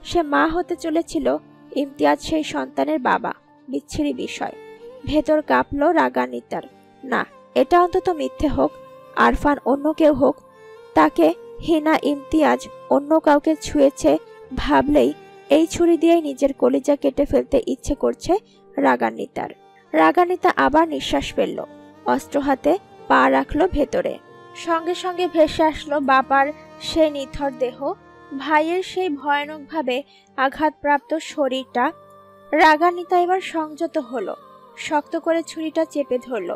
সে মা হতে চলেছিল, ইমতিয়াজ সেই সন্তানের বাবা। বিচ্ছিরি বিষয়। ভেতর কাঁপলো রাগান্বিতার। না, এটা অন্তত মিথ্যে হোক, আরফান অন্য কেউ হোক, তাকে হিনা ইমতিয়াজ অন্য কাউকে ছুঁয়েছে ভাবলেই এই ছুরি দিয়েই নিজের কলিজা কেটে ফেলতে ইচ্ছে করছে রাগান্বিতার। রাগান্বিতা আবার নিঃশ্বাস ফেলল, অস্ত্র হাতে পা রাখলো ভেতরে। সঙ্গে সঙ্গে ভেসে আসলো বাবার সেই নিথর দেহ, ভাইয়ের সেই ভয়ানকভাবে আঘাতপ্রাপ্ত শরীরটা। রাগান্বিতা এবার সংযত হলো, শক্ত করে ছুরিটা চেপে ধরল।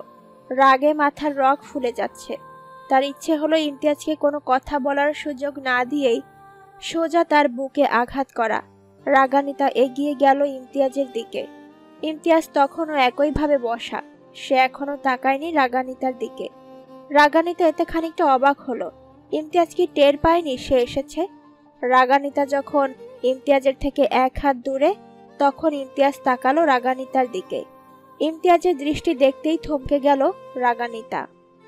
রাগে মাথার রগ ফুলে যাচ্ছে। তার ইচ্ছে হলো ইমতিয়াজকে কোনো কথা বলার সুযোগ না দিয়েই সোজা তার বুকে আঘাত করা। রাগান্বিতা এগিয়ে গেল ইমতিয়াজের দিকে। ইমতিয়াজ তখনও একইভাবে বসা, সে এখনো তাকায়নি রাগান্বিতার দিকে। রাগান্বিতা এতে খানিকটা অবাক হলো। ইমতিয়াজ কি টের পায়নি সে এসেছে? রাগান্বিতা যখন ইমতিয়াজের থেকে 1 হাত দূরে, তখন ইমতিয়াজ তাকালো রাগান্বিতার দিকে। ইমতিয়াজের দৃষ্টি দেখতেই থমকে গেল রাগান্বিতা।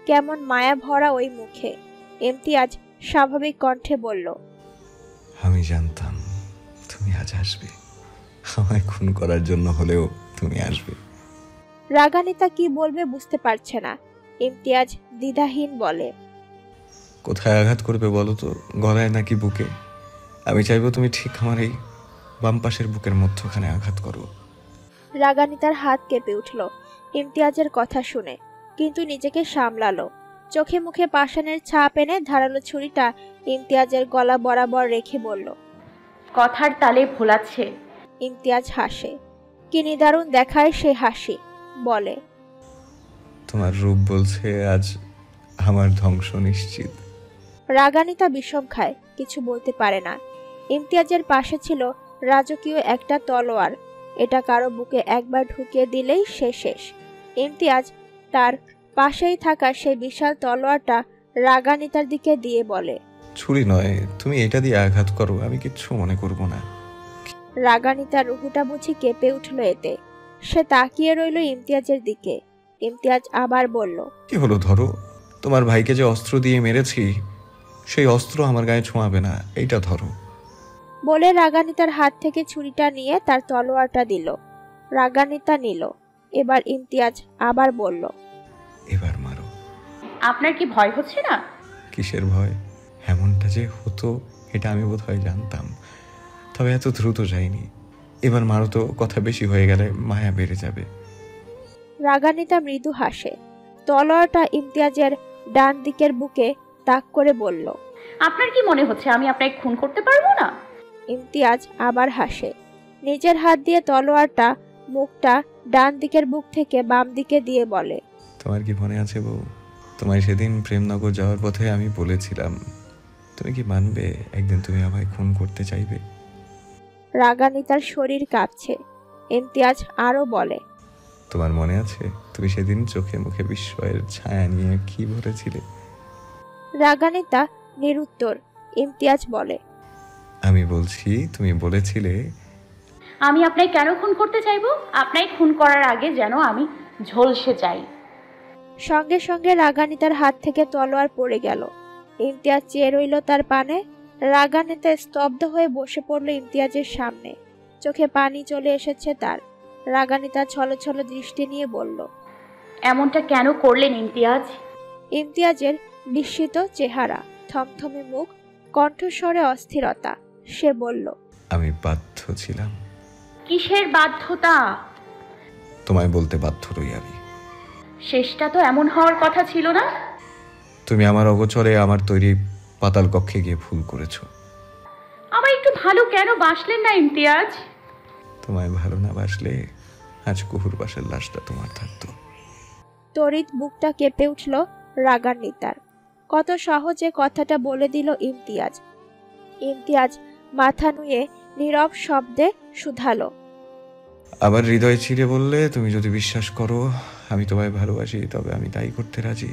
কেমন মায়া ভরা ওই মুখে। ইমতিয়াজ স্বাভাবিক কণ্ঠে বলল, আমি জানতাম তুমি আজ আসবে, আমায় খুন করার জন্য হলেও তুমি আসবে। রাগান্বিতা কি বলবে বুঝতে পারছে না। ইমতিয়াজ দ্বিধাহীন বলে, কোথায় আঘাত করবে বলো তো, গলায় নাকি বুকে? আমি চাইবো তুমি ঠিক আমার এই বাম পাশের বুকের মধ্যখানে আঘাত করো। রাগান্বিতার হাত কেঁপে উঠল ইমতিয়াজের কথা শুনে, কিন্তু নিজেকে সামলালো। চোখে মুখে পাষাণের ছাপ এনে ধারালো ছুরিটা ইমতিয়াজের গলা বরাবর রেখে বলল, কথার তালে ভোলাচ্ছে। ইমতিয়াজ হাসে। কি নিদারুণ দেখায় সে হাসি। বলে, তোমার রূপ বলছে আজ আমার ধ্বংস নিশ্চিত। রাগান্বিতা বিষম খায়, কিছু বলতে পারে না। ইমতিয়াজের পাশে ছিল রাজকীয় একটা তলোয়ার। এটা কারো বুকে একবার ঢুকিয়ে দিলেই সে শেষ। ইমতিয়াজ তার পাশেই থাকা সেই বিশাল তলোয়ারটা রাগান্বিতার দিকে দিয়ে বলে, ছুরি নয়, তুমি এটা দিয়ে আঘাত করো, আমি কিচ্ছু মনে করব না। রাগান্বিতার রুহুটা বুঝি কেঁপে উঠল এতে। সে তাকিয়ে রইল ইমতিয়াজের দিকে। ইমতিয়াজ আবার বলল, কি হলো, ধরো। তোমার ভাইকে যে অস্ত্র দিয়ে মেরেছি সেই অস্ত্র আমার গায়ে ছোঁয়াবে না, এইটা ধরো। বলে রাগান্বিতার হাত থেকে ছুরিটা নিয়ে তার তলোয়ারটা দিল। রাগান্বিতা নিল। এবার ইমতিয়াজ আবার বলল, এবার মারো। আপনার কি ভয় হচ্ছে না? কিসের ভয়? এমনটা যে হতো এটা আমি বোধহয় জানতাম, তবে এত দ্রুত যায়নি। এবার মারো তো, কথা বেশি হয়ে গেলে মায়া বেড়ে যাবে। রাগান্বিতা মৃদু হাসে। তলোয়ারটা ইমতিয়াজের ডান দিকের বুকে তাক করে বলল, আপনার কি মনে হচ্ছে আমি আপনাকে খুন করতে পারবো না? ইমতিয়াজ আবার হাসে। নিজের হাত দিয়ে তলোয়ারটা মুখটা ডান দিকের বুক থেকে বাম দিকে দিয়ে বলে, তোমার কি মনে আছে বউ, তোমায় সেদিন প্রেমনগর যাওয়ার পথে আমি বলেছিলাম, তুমি কি মানবে একদিন তুমি আমায় খুন করতে চাইবে? রাগান্বিতার শরীর কাঁপছে। ইমতিয়াজ আরো বলে, তোমার মনে আছে তুমি সেদিন চোখে মুখে বিস্ময়ের ছায়া নিয়ে কি বলেছিলে? রাগান্বিতা নিরুত্তর। ইমতিয়াজ বলে, আমি বলছি তুমি বলেছিলে আমি আপনাকে কেন খুন করতে চাইবো? আপনাকে খুন করার আগে যেন আমি ঝলসে যাই। সঙ্গে সঙ্গে রাগান্বিতার হাত থেকে তলোয়ার পড়ে গেল। ইমতিয়াজ চেয়ে রইল তার পানে। রাগান্বিতা স্তব্ধ হয়ে বসে পড়ল ইমতিয়াজের সামনে। চোখে পানি চলে এসেছে তার। রাগান্বিতা ছলছল দৃষ্টি নিয়ে বলল, এমনটা কেন করলেন ইমতিয়াজ? ইমতিয়াজের বিস্মিত চেহারা, থমথমে মুখ, কণ্ঠস্বরে অস্থিরতা। সে বলল, আমি বাধ্য ছিলাম। কিসের বাধ্যতা? তোমায় বলতে বাধ্য রই আমি। শেষটা তো এমন হওয়ার কথা ছিল না। তুমি আমার অগোচরে আমার তৈরি পাতাল কক্ষে গিয়ে ভুল করেছো। আবার একটু ভালো কেন বাসলেন না ইমতিয়াজ? তোমায় ভালো না বাসলে আজ কুহুর বাসার লাশটা তোমার থাকতো। তড়িৎ বুকটা কেঁপে উঠল রাগান্বিতার। কত সহজে কথাটা বলে দিল ইমতিয়াজ। ইমতিয়াজ মাথা নুয়ে নীরব শব্দে শুধালো। আবার হৃদয় ছিঁড়ে বললে, তুমি যদি বিশ্বাস করো আমি তোমায় ভালোবাসি, তবে আমি তাই করতে রাজি।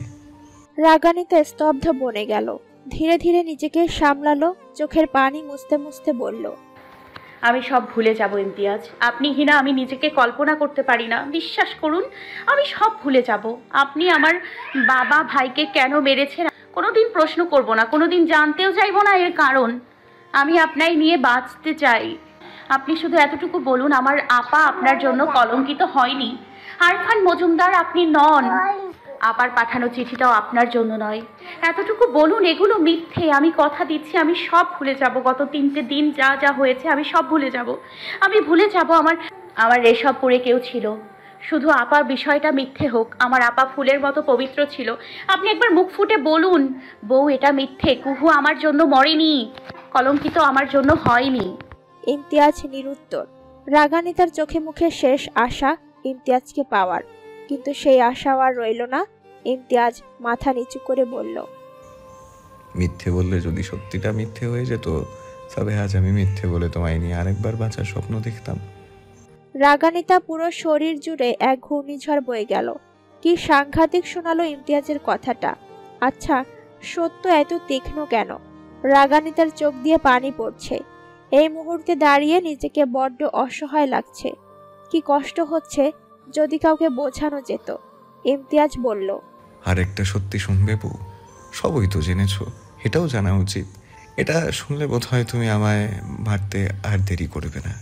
রাগানিতা স্তব্ধ বনে গেল। ধীরে ধীরে নিজেকে সামলালো, চোখের পানি মুছতে মুছতে বলল, আমি সব ভুলে যাব ইমতিয়াজ। আপনি হিনা আমি নিজেকে কল্পনা করতে পারি না। বিশ্বাস করুন, আমি সব ভুলে যাব। আপনি আমার বাবা ভাইকে কেন মেরেছেন কোনোদিন প্রশ্ন করব না, কোনোদিন জানতেও চাইব না এর কারণ। আমি আপনাই নিয়ে বাঁচতে চাই। আপনি শুধু এতটুকু বলুন, আমার আপা আপনার জন্য কলঙ্কিত হয়নি। আরফান মজুমদার আপনি নন। আপার পাঠানো চিঠিটাও আপনার জন্য নয়। এতটুকু বলুন, এগুলো মিথ্যে। আমি কথা দিচ্ছি আমি সব ভুলে যাব। গত 3টে দিন যা যা হয়েছে আমি সব ভুলে যাব। আমি ভুলে যাব আমার রেশব পরে কেউ ছিল। শুধু আপার বিষয়টা মিথ্যে হোক, আমার আপা ফুলের মতো পবিত্র ছিল। আপনি একবার মুখ ফুটে বলুন, বউ এটা মিথ্যে। কুহু আমার জন্য মরেনি, কলঙ্কিত আমার জন্য হয়নি। ইমতিয়াজ নিরুত্তর। রাগানিতার চোখে মুখে শেষ আশা ইমতিয়াজকে পাওয়ার, কিন্তু সেই আশাও আর রইল না। ইমতিয়াজ মাথা নিচু করে বলল, মিথ্যে বললে যদি সত্যিটা মিথ্যে হয়ে যেত, তবে আজ আমি মিথ্যে বলে তোমায় নিয়ে আরেকবার বাঁচার স্বপ্ন দেখতাম। রাগানিতা পুরো শরীর জুড়ে এক ঘূর্ণিঝড় বয়ে গেল। কি সাংঘাতিক শোনালো ইমতিয়াজের কথাটা। আচ্ছা, সত্য এত তীক্ষ্ণ কেন? রাগানিতার চোখ দিয়ে পানি পড়ছে। এই মুহূর্তে দাঁড়িয়ে নিজেকে বড্ড অসহায় লাগছে। কি কষ্ট হচ্ছে যদি কাউকে বোঝানো যেত। ইমতিয়াজ বলল, আর একটা সত্যি শুনবে বউ? সবই তো জেনেছো, এটাও জানা উচিত। এটা শুনলে বোধহয় তুমি আমায় মারতে আর দেরি করবে না।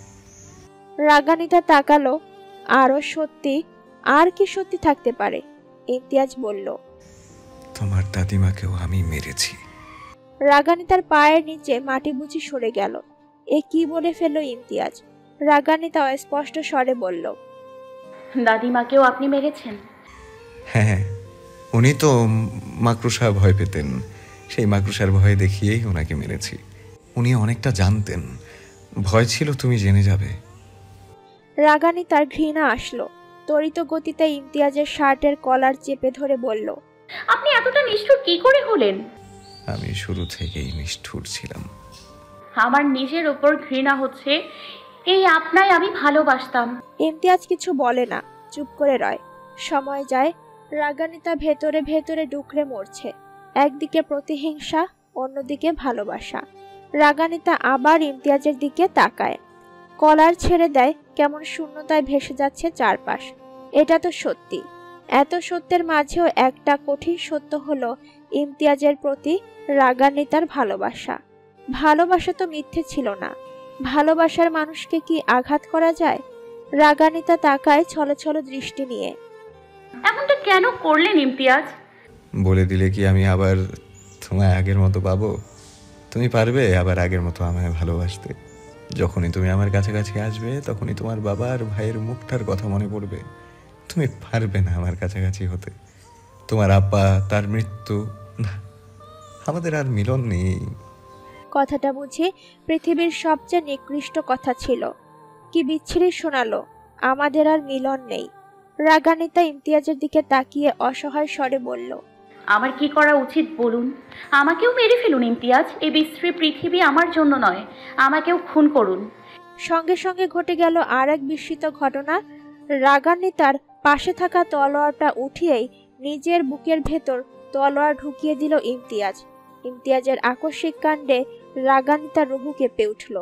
রাগানিতা তাকালো। আরো সত্যি? আর কি সত্যি থাকতে পারে? ইমতিয়াজ বলল, তোমার দাদিমাকেও আমি মেরেছি। রাগানিতার পায়ের নিচে মাটি বুঝি সরে গেল। এ কি বলে ফেলল ইমতিয়াজ? রাগানিতা স্পষ্ট স্বরে বলল, দাদিমাকেও আপনি মেরেছেন? হ্যাঁ, উনি তো মাকড়সা ভয় পেতেন, সেই মাকড়সার ভয় দেখিয়েই ওনাকে মেরেছি। উনি অনেকটা জানতেন, ভয় ছিল তুমি জেনে যাবে। রাগানিতার ঘৃণা আসলো। ত্বরিত গতিতে ইমতিয়াজের শার্টের কলার চেপে ধরে বলল, আপনি এতটা নিষ্ঠুর কি করে হলেন? আমি শুরু থেকেই নিষ্ঠুর ছিলাম। আমার নিজের ওপর ঘৃণা হচ্ছে। এই আপনাই আমি ভালোবাসতাম। ইমতিয়াজ কিছু বলে না, চুপ করে রয়। সময় যায়। রাগানিতা ভেতরে ভেতরে ডুকরে মরছে। একদিকে প্রতিহিংসা, অন্যদিকে ভালোবাসা। রাগানিতা আবার ইমতিয়াজের দিকে তাকায়। কলার ছেড়ে দেয়, কেমন শূন্যতায় ভেসে যাচ্ছে চারপাশ। এটা তো সত্যি। এত সত্যের মাঝেও একটা কঠিন সত্য হলো ইমতিয়াজের প্রতি রাগানিতার ভালোবাসা। ভালোবাসা তো মিথ্যে ছিল না। ভালোবাসার মানুষকে কি আঘাত করা যায়? রাগানিতা তাকায় ছলছল দৃষ্টি নিয়ে। এমনটা কেন করলেন ইমতিয়াজ? বলে দিলে কি আমি আবার তোমায় আগের মতো পাবো? তুমি পারবে আবার আগের মতো আমায় ভালোবাসতে? যখনই তুমি আমার কাছাকাছি আসবে, তখনই তোমার বাবা আর ভাইয়ের মুখটার কথা মনে পড়বে। তুমি পারবে না আমার কাছাকাছি হতে। তোমার আব্বা, তার মৃত্যু, আমাদের আর মিলন নেই। কথাটা বুঝি পৃথিবীর সবচেয়ে নিকৃষ্ট কথা ছিল। কি বিচ্ছিরি শোনালো, আমাদের আর মিলন নেই। রাগানিতা ইমতিয়াজের দিকে তাকিয়ে অসহায় স্বরে বলল, আমার কি করা উচিত বলুন? আমাকেও মেরে ফেলুন ইমতিয়াজ। এই বিশ্রী পৃথিবী আমার জন্য নয়, আমাকেও খুন করুন। সঙ্গে সঙ্গে ঘটে গেল আর এক বিস্মিত ঘটনা। রাগানিতার পাশে থাকা তলোয়ারটা উঠিয়েই নিজের বুকের ভেতর তলোয়ার ঢুকিয়ে দিল ইমতিয়াজ। ইমতিয়াজের আকস্মিক কাণ্ডে রাগানিতার রুহু কেঁপে উঠল।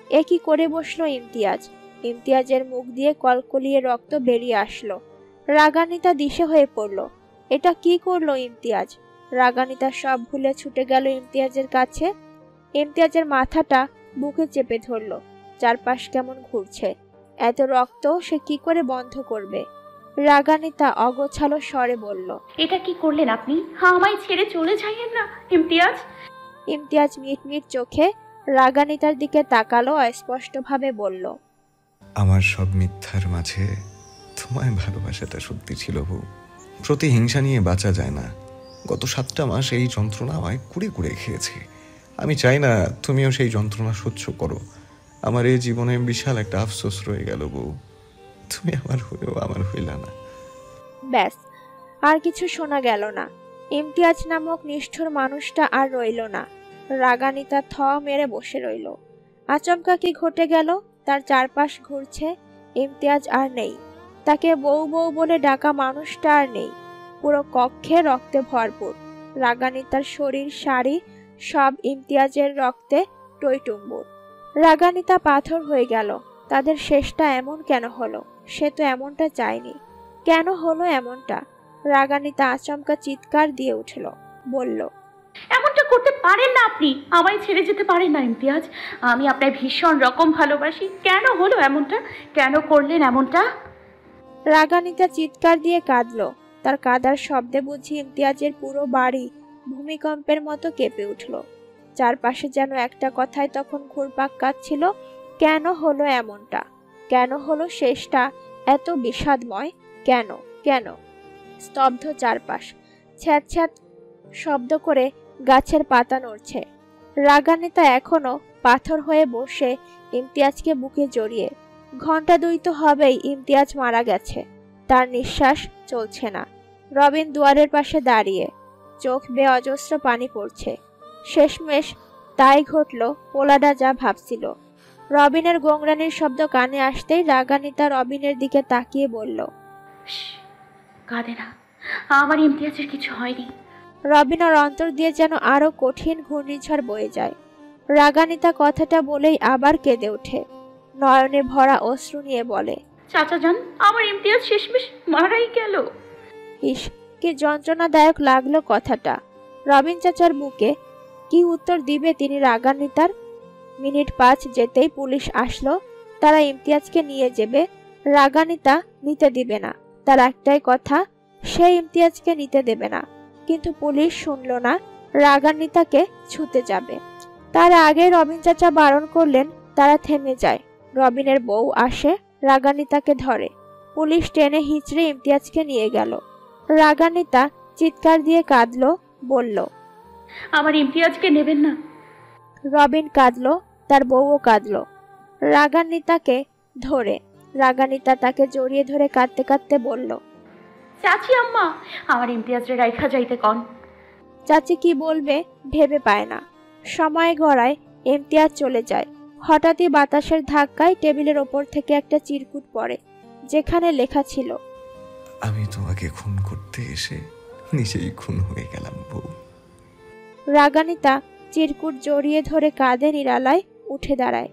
এ কি করে বসলো ইমতিয়াজ? ইমতিয়াজের মুখ দিয়ে কলকলিয়ে রক্ত বেরিয়ে আসলো। রাগানিতা দিশে হয়ে পড়ল। এটা কি করলো ইমতিয়াজ? রাগানিতা সব ভুলে ছুটে গেল ইমতিয়াজের কাছে। ইমতিয়াজের মাথাটা বুকে চেপে ধরল। চারপাশ কেমন ঘুরছে। এত রক্ত সে কি করে বন্ধ করবে? রাগানিতা অগোছালো স্বরে বলল, এটা কি করলেন আপনি? আমায় ছেড়ে চলে যাইয়েন না ইমতিয়াজ। ইমতিয়াজ মিটমিট চোখে রাগানিতার দিকে তাকালো, অস্পষ্টভাবে বলল, আমার সব মিথ্যার মাঝে তোমায় ভালোবাসাটা সত্যি ছিল বউ। প্রতিহিংসা নিয়ে বাঁচা যায় না। গত 7টা মাস এই যন্ত্রণা আমায় কুড়ে কুড়ে খেয়েছে। আমি চাই না তুমিও সেই যন্ত্রণা সহ্য করো। আমার এই জীবনে বিশাল একটা আফসোস রয়ে গেল বউ। তুমি আমার হয়েও আমার হইলা না। ব্যাস, আর কিছু শোনা গেল না। ইমতিয়াজ নামক নিষ্ঠুর মানুষটা আর রইল না। রাগানিতা থ মেরে বসে রইল। আচমকা কি ঘটে গেল? তার চারপাশ ঘুরছে, ইমতিয়াজ আর নেই। তাকে বউ বউ বলে ডাকা মানুষটা আর নেই। পুরো কক্ষে রক্তে ভরপুর। রাগানিতার শরীর, শাড়ি সব ইমতিয়াজের রক্তে টইটুম্বুর। রাগানিতা পাথর হয়ে গেল। তাদের শেষটা এমন কেন হলো? সে তো এমনটা চায়নি। কেন হলো এমনটা? রাগানিতা আচমকা চিৎকার দিয়ে উঠল, বলল, এমনটা করতে পারেন না আপনি। আমায় ছেড়ে যেতে পারেন না ইমতিয়াজ। আমি আপনার ভীষণ রকম ভালোবাসি। কেন হলো এমনটা? কেন করলেন এমনটা? রাগানিতা চিৎকার দিয়ে কাঁদল। তার কাদার শব্দে বুঝি ইমতিয়াজের পুরো বাড়ি ভূমিকম্পের মতো কেঁপে উঠল। চারপাশে যেন একটা কথায় তখন ঘুরপাক কাটছিল, কেন হলো এমনটা? কেন হলো শেষটা এত বিষাদময়? কেন কেন? স্তব্ধ চারপাশ। ছ্যাঁত ছ্যাঁত শব্দ করে গাছের পাতা নড়ছে। রাগানিতা এখনো পাথর হয়ে বসে ইমতিয়াজকে বুকে জড়িয়ে। ঘন্টা 2 তো হবেই ইমতিয়াজ মারা গেছে। তার নিঃশ্বাস চলছে না। রবিন দুয়ারের পাশে দাঁড়িয়ে, চোখ বেয়ে অজস্র পানি পড়ছে। শেষমেশ তাই ঘটল পোলাডা যা ভাবছিল। রবিনের গোংরানির শব্দ কানে আসতেই রাগানিতা রবিনের দিকে তাকিয়ে বলল, কাঁদে না, আমার ইমতিয়াজের কিছু হয়নি। রবিনের অন্তর দিয়ে যেন আরো কঠিন ঘূর্ণিঝড় বয়ে যায়। রাগানিতা কথাটা বলেই আবার কেঁদে ওঠে। নয়নে ভরা অশ্রু নিয়ে বলে, চাচা যান, আমার ইমতিয়াজ শেষমেশ মারাই গেল। ইস, কি যন্ত্রণাদায়ক লাগলো কথাটা। রবিন চাচার বুকে কি উত্তর দিবে তিনি রাগানিতার? মিনিট 5 যেতেই পুলিশ আসলো। তারা ইমতিয়াজকে নিয়ে যাবে। রাগানিতা নিতে দিবে না। তার একটাই কথা, সে ইমতিয়াজকে নিতে দেবে না। কিন্তু পুলিশ শুনল না, রাগানিতাকে ছুতে যাবে। তার আগে রবিন চাচা বারণ করলেন। তারা থেমে যায়। রবিনের বউ আসে, রাগানিতাকে ধরে। পুলিশ টেনে হিচড়ে ইমতিয়াজকে নিয়ে গেল। রাগানিতা চিৎকার দিয়ে কাঁদল, বলল, আমার ইমতিয়াজকে নেবেন না। রবিন কাঁদল, তার বউও কাঁদল রাগানিতাকে ধরে। রাগানিতা তাকে জড়িয়ে ধরে কাঁদতে কাঁদতে বলল, চাচি আম্মা, আমার ইমতিয়াজরে রাইখা যাইতে কন। চাচি কি বলবে ভেবে পায় না। সময় গড়ায় ইমতিয়াজ চলে যায়। হঠাৎই বাতাসের ধাক্কায় টেবিলের ওপর থেকে একটা চিরকুট পড়ে, যেখানে লেখা ছিল, আমি তোমাকে খুন করতে এসে নিজেই খুন হয়ে গেলাম বউ। রাগানিতা চিরকুট জড়িয়ে ধরে কাঁদে নিরালায়। উঠে দাঁড়ায়।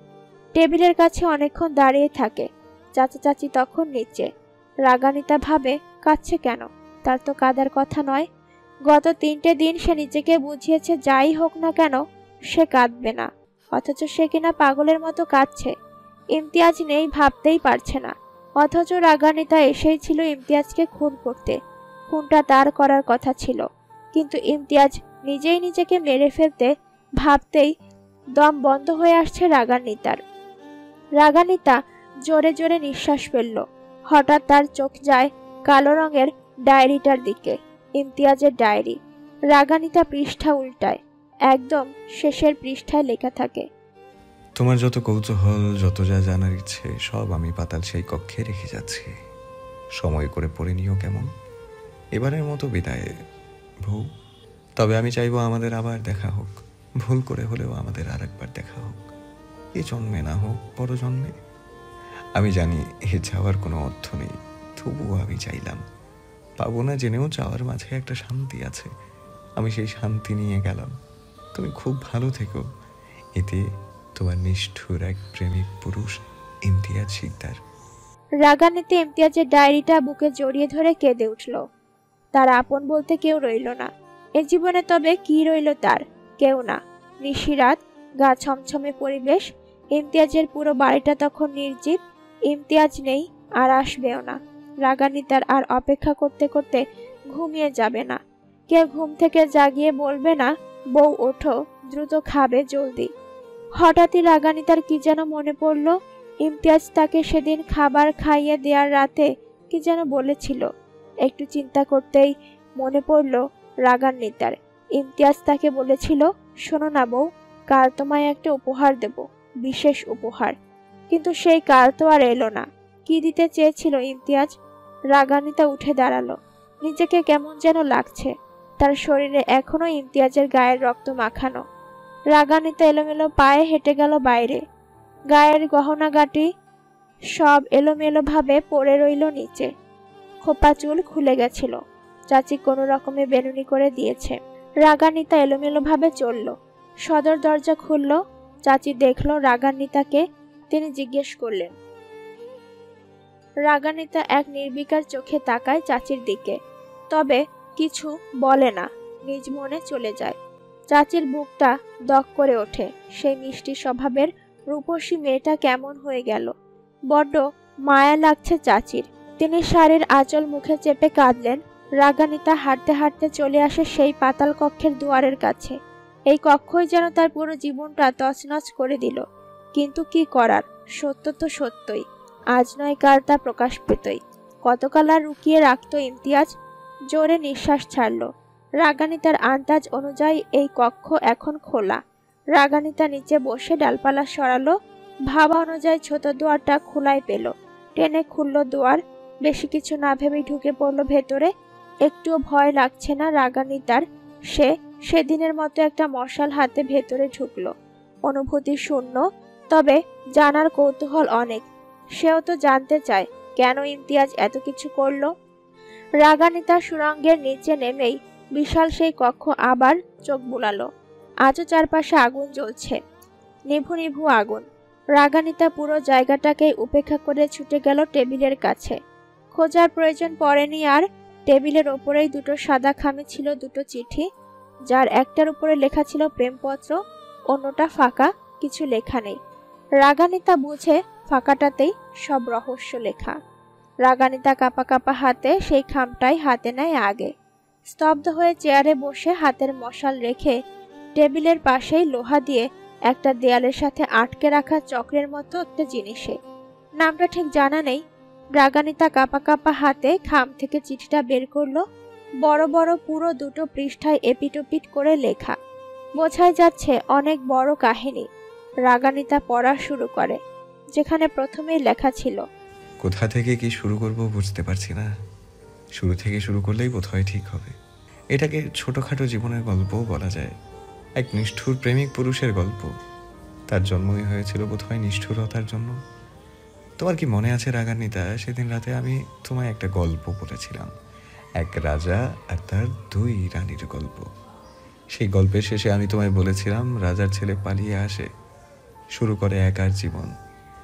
টেবিলের কাছে অনেকক্ষণ দাঁড়িয়ে থাকে। চাচা চাচি তখন নিচে। রাগানিতা ভাবে, কাঁদছে কেন? তার তো কাঁদার কথা নয়। গত 3টে দিন সে নিজেকে বুঝিয়েছে যাই হোক না কেন সে কাঁদবে না, অথচ সে কিনা পাগলের মতো কাঁদছে। ইমতিয়াজ নেই ভাবতেই পারছে না, অথচ রাগানিতা এসেই ছিল ইমতিয়াজকে খুন করতে। খুনটা তার করার কথা ছিল, কিন্তু ইমতিয়াজ নিজেই নিজেকে মেরে ফেলতে ভাবতেই দম বন্ধ হয়ে আসছে রাগানিতার। রাগানিতা জোরে জোরে নিঃশ্বাস ফেলল। হঠাৎ তার চোখ যায় কালো রঙের ডায়েরিটার দিকে। ইমতিয়াজের ডায়েরি। রাগানিতা পৃষ্ঠা উল্টায়। একদম শেষের পৃষ্ঠায় লেখা থাকে, তোমার যত কৌতূহল, যত যা জানার ইচ্ছে সব আমি পাতাল সেই কক্ষে রেখে যাচ্ছি। সময় করে পড়ে নিও কেমন। এবারের মতো বিদায় বউ। তবে আমি চাইবো আমাদের আবার দেখা হোক। ভুল করে হলেও আমাদের আর একবার দেখা হোক। এ জন্মে না হোক, পর জন্মে। আমি জানি এ চাওয়ার কোনো অর্থ নেই, তবুও আমি চাইলাম। পাবো না জেনেও চাওয়ার মাঝে একটা শান্তি আছে। আমি সেই শান্তি নিয়ে গেলাম। তুমি খুব ভালো থেকো। এতে তোমার নিষ্ঠুর এক প্রেমিক পুরুষ, ইমতিয়াজ শিকদার। রাগানিতে ইমতিয়াজের ডায়েরিটা বুকে জড়িয়ে ধরে কেঁদে উঠল। তার আপন বলতে কেউ রইল না এ জীবনে। তবে কি রইল তার? কেউ না। নিশিরাত, গা ছমছমে পরিবেশ। ইমতিয়াজের পুরো বাড়িটা তখন নির্জীব। ইমতিয়াজ নেই, আর আসবেও না। রাগানিতার আর অপেক্ষা করতে করতে ঘুমিয়ে যাবে না। কেউ ঘুম থেকে জাগিয়ে বলবে না, বউ ওঠো, দ্রুত খাবে জলদি। হঠাৎই রাগানিতার কি যেন মনে পড়ল। ইমতিয়াজ তাকে সেদিন খাবার খাইয়ে দেওয়ার রাতে কি যেন বলেছিল। একটু চিন্তা করতেই মনে পড়ল রাগানিতার। ইমতিয়াজ তাকে বলেছিল, শোনো না বউ, কাল তোমায় একটা উপহার দেব, বিশেষ উপহার। কিন্তু সেই কাল তো আর এলো না। কি দিতে চেয়েছিল ইমতিয়াজ? রাগানিতা উঠে দাঁড়ালো। নিজেকে কেমন যেন লাগছে। তার শরীরে এখনো ইমতিয়াজের গায়ের রক্ত মাখানো। রাগান্বিতা এলোমেলো পায়ে হেঁটে গেল বাইরে। গায়ের গহনাগাটি সব এলোমেলো ভাবে পড়ে রইল নিচে। খোপা চুল খুলে গেছিল, চাচি কোনো রকমে বেনুনি করে দিয়েছে। রাগান্বিতা এলোমেলো ভাবে চলল। সদর দরজা খুলল। চাচি দেখল রাগান্বিতাকে। তিনি জিজ্ঞেস করলেন। রাগান্বিতা এক নির্বিকার চোখে তাকায় চাচির দিকে, তবে কিছু বলে না, নিজ মনে চলে যায়। চাচির বুকটা দক করে ওঠে। সেই মিষ্টি স্বভাবের রূপসী মেয়েটা কেমন হয়ে গেল। বড্ড মায়া লাগছে চাচির। তিনি শাড়ির আঁচল মুখে চেপে কাঁদলেন। রাগান্বিতা হাঁটতে হাঁটতে চলে আসে সেই পাতাল কক্ষের দুয়ারের কাছে। এই কক্ষই যেন তার পুরো জীবনটা তছনছ করে দিল। কিন্তু কি করার, সত্য তো সত্যই, আজ নয় কাল তা প্রকাশ পেতই। কতকাল আর লুকিয়ে রাখত ইমতিয়াজ। জোরে নিঃশ্বাস ছাড়ল। রাগান্বিতার আন্দাজ অনুযায়ী এই কক্ষ এখন খোলা। রাগান্বিতা নিচে বসে ডালপালা সরালো। ভাবা অনুযায়ী ছোট দুয়ারটা খোলাই পেল। টেনে খুলল দুয়ার। বেশি কিছু না ভেবেই ঢুকে পড়ল ভেতরে। একটুও ভয় লাগছে না রাগান্বিতার। সে সেদিনের মতো একটা মশাল হাতে ভেতরে ঢুকলো। অনুভূতি শূন্য, তবে জানার কৌতূহল অনেক। সেও তো জানতে চায় কেন ইমতিয়াজ এত কিছু করলো। রাগান্বিতা সুড়ঙ্গের নিচে নেমেই বিশাল সেই কক্ষ আবার চোখ বুলালো। আজও চারপাশে আগুন জ্বলছে, নিভু নিভু আগুন। রাগান্বিতা পুরো জায়গাটাকে উপেক্ষা করে ছুটে গেল টেবিলের কাছে। খোঁজার প্রয়োজন পড়েনি আর। টেবিলের ওপরেই দুটো সাদা খামে ছিল দুটো চিঠি, যার একটার উপরে লেখা ছিল প্রেমপত্র, অন্যটা ফাঁকা, কিছু লেখা নেই। রাগান্বিতা বুঝে ফাঁকাটাতেই সব রহস্য লেখা। রাগান্বিতা কাঁপা কাঁপা হাতে সেই খামটাই হাতে নেয় আগে। স্তব্ধ হয়ে চেয়ারে বসে হাতের মশাল রেখে টেবিলের পাশেই লোহা দিয়ে একটা দেয়ালের সাথে আটকে রাখা চক্রের মতো একটা জিনিসে, নামটা ঠিক জানা নেই। রাগান্বিতা কাঁপা কাঁপা হাতে খাম থেকে চিঠিটা বের করলো। বড় বড় পুরো দুটো পৃষ্ঠায় এপিটোপিট করে লেখা। বোঝাই যাচ্ছে অনেক বড় কাহিনী। রাগান্বিতা পড়া শুরু করে, যেখানে প্রথমেই লেখা ছিল, কোথা থেকে কি শুরু করব বুঝতে পারছি না। শুরু থেকে শুরু করলেই বোধহয় ঠিক হবে। এটাকে ছোটখাটো জীবনের গল্পও বলা যায়। এক নিষ্ঠুর প্রেমিক পুরুষের গল্প। তার জন্মই হয়েছিল বোধহয় নিষ্ঠুরতার জন্য। তোমার কি মনে আছে রাগান্বিতা, সেদিন রাতে আমি তোমায় একটা গল্প বলেছিলাম, এক রাজা আর তার দুই রানীর গল্প। সেই গল্পের শেষে আমি তোমায় বলেছিলাম রাজার ছেলে পালিয়ে আসে, শুরু করে একার জীবন।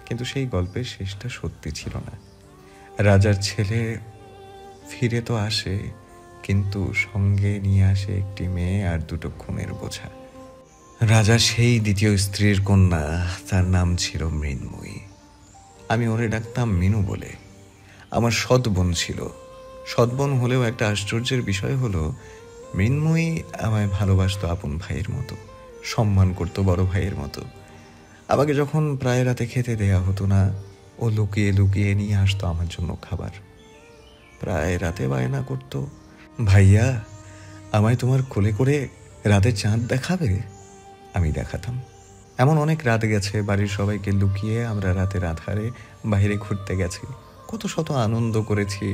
কিন্তু সেই গল্পের শেষটা সত্যি ছিল না। রাজার ছেলে ফিরে তো আসে, কিন্তু সঙ্গে নিয়ে আসে একটি মেয়ে আর দুটো খুনের বোঝা। রাজা সেই দ্বিতীয় স্ত্রীর কন্যা, তার নাম ছিল মৃন্ময়ী। আমি ওরে ডাকতাম মিনু বলে। আমার সৎ বোন ছিল। সৎ বোন হলেও একটা আশ্চর্যের বিষয় হলো, মৃন্ময়ী আমায় ভালোবাসতো আপন ভাইয়ের মতো, সম্মান করতো বড় ভাইয়ের মতো। আমাকে যখন প্রায় রাতে খেতে দেয়া হতো না, ও লুকিয়ে লুকিয়ে নিয়ে আসতো আমার জন্য খাবার। প্রায় রাতে বায়না করতো, ভাইয়া আমায় তোমার কোলে করে রাতে চাঁদ দেখাবে। আমি দেখাতাম। এমন অনেক রাত গেছে, বাড়ির সবাইকে লুকিয়ে আমরা রাতের আধারে বাইরে ঘুরতে গেছি। কত শত আনন্দ করেছি,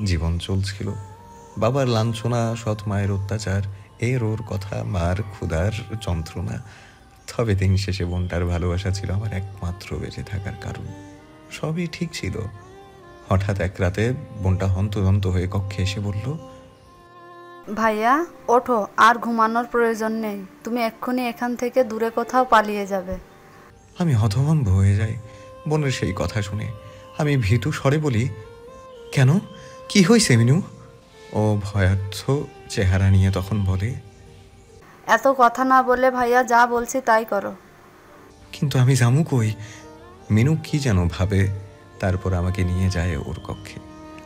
জীবন চলছিল। বাবার লাঞ্ছনা, সৎ মায়ের অত্যাচার, এর ওর কথা, মার ক্ষুধার যন্ত্রণা। তবে দিন শেষে বোনটার ভালোবাসা ছিল আমার একমাত্র বেঁচে থাকার কারণ। সবই ঠিক ছিল। হঠাৎ এক রাতে বোনটা হন্তদন্ত হয়ে কক্ষে এসে বলল, ভাইয়া ওঠো, আর ঘুমানোর প্রয়োজন নেই। তুমি এক্ষুনি এখান থেকে দূরে কোথাও পালিয়ে যাবে। আমি হতভম্ব হয়ে যাই বোনের সেই কথা শুনে। আমি ভীতু স্বরে বলি, কেন, কি হয়েছে মিনু? ও ভয়ার্থ চেহারা নিয়ে তখন বলে, এত কথা না বলে ভাইয়া যা বলছি তাই করো। কিন্তু আমি জামু কই? মিনু কি যেন ভাবে। তারপর আমাকে নিয়ে যায় ওর কক্ষে।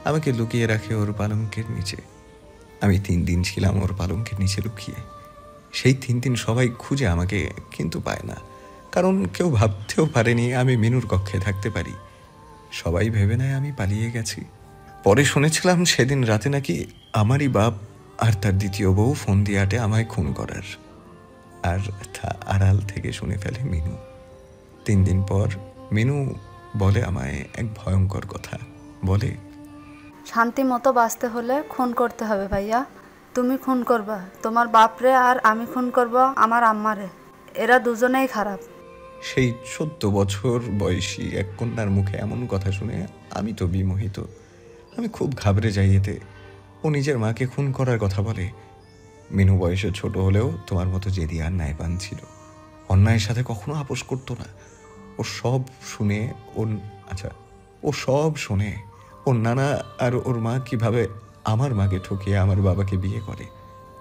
আমাকে লুকিয়ে রাখে ওর পালঙ্কের নিচে। আমি 3 দিন ছিলাম ওর পালঙ্কের নিচে লুকিয়ে। সেই 3 দিন সবাই খুঁজে আমাকে, কিন্তু পায় না। কারণ কেউ ভাবতেও পারেনি আমি মিনুর কক্ষে থাকতে পারি। সবাই ভেবে নেয় আমি পালিয়ে গেছি। পরে শুনেছিলাম সেদিন রাতে নাকি আমারই বাপ আর তার দ্বিতীয় বউ ফোন দিয়ে আটে আমায় খুন করার। আর তা আড়াল থেকে শুনে ফেলে মিনু। 3 দিন পর মিনু বলে আমায় এক ভয়ঙ্কর কথা। বলে, শান্তি মতো বাঁচতে হলে খুন করতে হবে ভাইয়া। তুমি খুন করবা তোমার বাপরে, আর আমি খুন করব আমার আম্মারে। এরা দুজনেই খারাপ। সেই 14 বছর বয়সী এক কন্যার মুখে এমন কথা শুনে আমি তো বিমোহিত। আমি খুব ঘাবড়ে যাই এতে। ও নিজের মাকে খুন করার কথা বলে। মিনু বয়সে ছোট হলেও তোমার মতো জেদি আর ন্যায়বান ছিল। অন্যায়ের সাথে কখনো আপোষ করতো না। ও সব শুনে ওর নানা আর ওর মা কিভাবে আমার মাকে ঠকিয়ে আমার বাবাকে বিয়ে করে,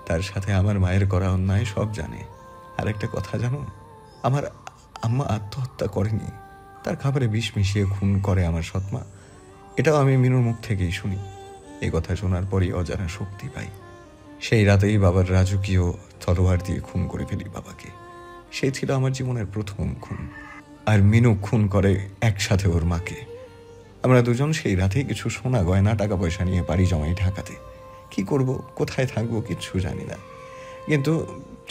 তার সাথে আমার মায়ের করা অন্যায় সব জানে। আর একটা কথা জানো, আমার আম্মা আত্মহত্যা করেনি, তার খাবারে বিষ মিশিয়ে খুন করে আমার সৎমা। এটাও আমি মিনুর মুখ থেকেই শুনি। এই কথা শোনার পরই অজানা শক্তি পাই। সেই রাতেই বাবার রাজকীয় তলোয়ার দিয়ে খুন করে ফেলি বাবাকে। সে ছিল আমার জীবনের প্রথম খুন। আর মিনু খুন করে একসাথে ওর মাকে। আমরা দুজন সেই রাতেই কিছু সোনা গয়না টাকা পয়সা নিয়ে পাড়ি জমাই ঢাকাতে। কি করব, কোথায় থাকবো কিচ্ছু জানি না। কিন্তু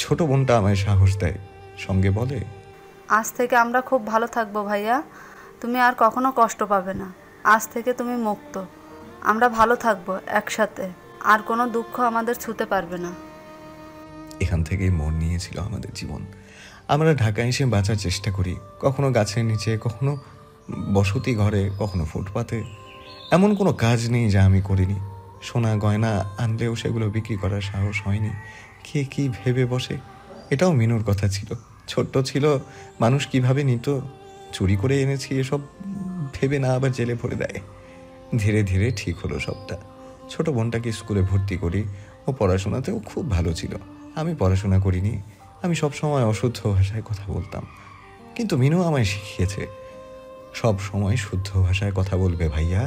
ছোট বোনটা আমায় সাহস দেয়, সঙ্গে বলে, আজ থেকে আমরা খুব ভালো থাকবো ভাইয়া, তুমি আর কখনো কষ্ট পাবে না। আজ থেকে তুমি মুক্ত, আমরা ভালো থাকবো একসাথে, আর কোনো দুঃখ আমাদের ছুঁতে পারবে না। এখান থেকেই মন নিয়েছিল আমাদের জীবন। আমরা ঢাকায় এসে বাঁচার চেষ্টা করি, কখনো গাছের নিচে, কখনো বসতি ঘরে, কখনো ফুটপাতে। এমন কোনো কাজ নেই যা আমি করিনি। সোনা গয়না আনলেও সেগুলো বিক্রি করার সাহস হয়নি। কে কি ভেবে বসে, এটাও মিনুর কথা ছিল। ছোট্ট ছিল, মানুষ কিভাবে নিত, চুরি করে এনেছি এসব ভেবে না আবার জেলে ভরে দেয়। ধীরে ধীরে ঠিক হলো সবটা। ছোট বোনটাকে স্কুলে ভর্তি করি। ও পড়াশোনাতেও খুব ভালো ছিল। আমি পড়াশোনা করিনি। আমি সবসময় অশুদ্ধ ভাষায় কথা বলতাম, কিন্তু মিনু আমায় শিখিয়েছে সব সময় শুদ্ধ ভাষায় কথা বলবে ভাইয়া।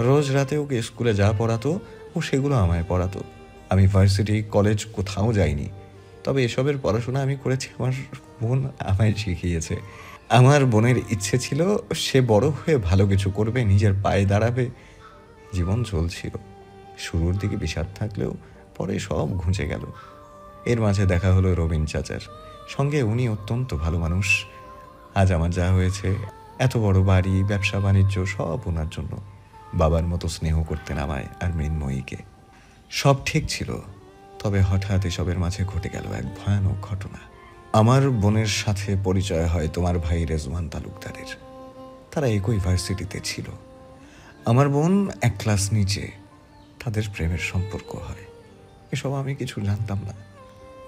রোজ রাতে ওকে স্কুলে যা পড়াতো ও সেগুলো আমায় পড়াতো। আমি ভার্সিটি কলেজ কোথাও যাইনি, তবে এসবের পড়াশোনা আমি করেছি আমার বোন আমায় শিখিয়েছে। আমার বোনের ইচ্ছে ছিল সে বড় হয়ে ভালো কিছু করবে, নিজের পায়ে দাঁড়াবে। জীবন চলছিল, শুরুর দিকে বিষাদ থাকলেও পরে সব ঘুঁচে গেল। এর মাঝে দেখা হলো রবিন চাচার সঙ্গে। উনি অত্যন্ত ভালো মানুষ। আজ আমার যা হয়েছে, এত বড় বাড়ি, ব্যবসা বাণিজ্য, সব ওনার জন্য। বাবার মতো স্নেহ করতেন আমায় আর মৃন্ময়ীকে। সব ঠিক ছিল, তবে হঠাৎ এসবের মাঝে ঘটে গেল এক ভয়ানক ঘটনা। আমার বোনের সাথে পরিচয় হয় তোমার ভাই রেজওয়ান তালুকদারের। তারা একই ভার্সিটিতে ছিল। আমার বোন এক ক্লাস নিচে। তাদের প্রেমের সম্পর্ক হয়। এসব আমি কিছু জানতাম না।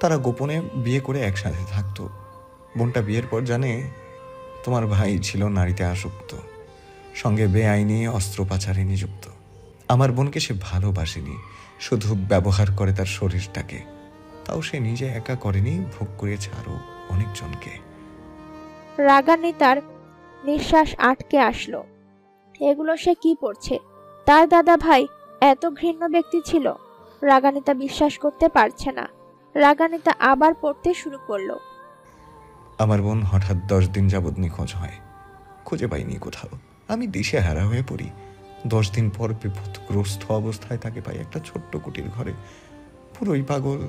তারা গোপনে বিয়ে করে একসাথে থাকতো। বোনটা বিয়ের পর জানে তোমার ভাই ছিল নারীতে আসক্ত, সঙ্গে বেআইনি অস্ত্র পাচারে নিযুক্ত। আমার বোনকে সে ভালোবাসেনি, শুধু ব্যবহার করে তার শরীরটাকে। তাও সে নিজে একা করেনি, ভোগ করেছে আরো অনেকজনকে। রাগান্বিতার নিঃশ্বাস আটকে আসলো। এগুলো সে কি পড়ছে? তার দাদা ভাই এত ঘৃণ্য ব্যক্তি ছিল? রাগান্বিতা বিশ্বাস করতে পারছে না। রাগান্বিতা আবার পড়তে শুরু করলো। আমার বোন হঠাৎ 10 দিন যাবৎ নিখোঁজ হয়। খুঁজে পাইনি কোথাও। আমি দিশেহারা হয়ে পড়ি। 10 দিন পর বিপদগ্রস্ত অবস্থায় তাকে পাই একটা ছোট্ট কুটির ঘরে। পুরোই পাগল।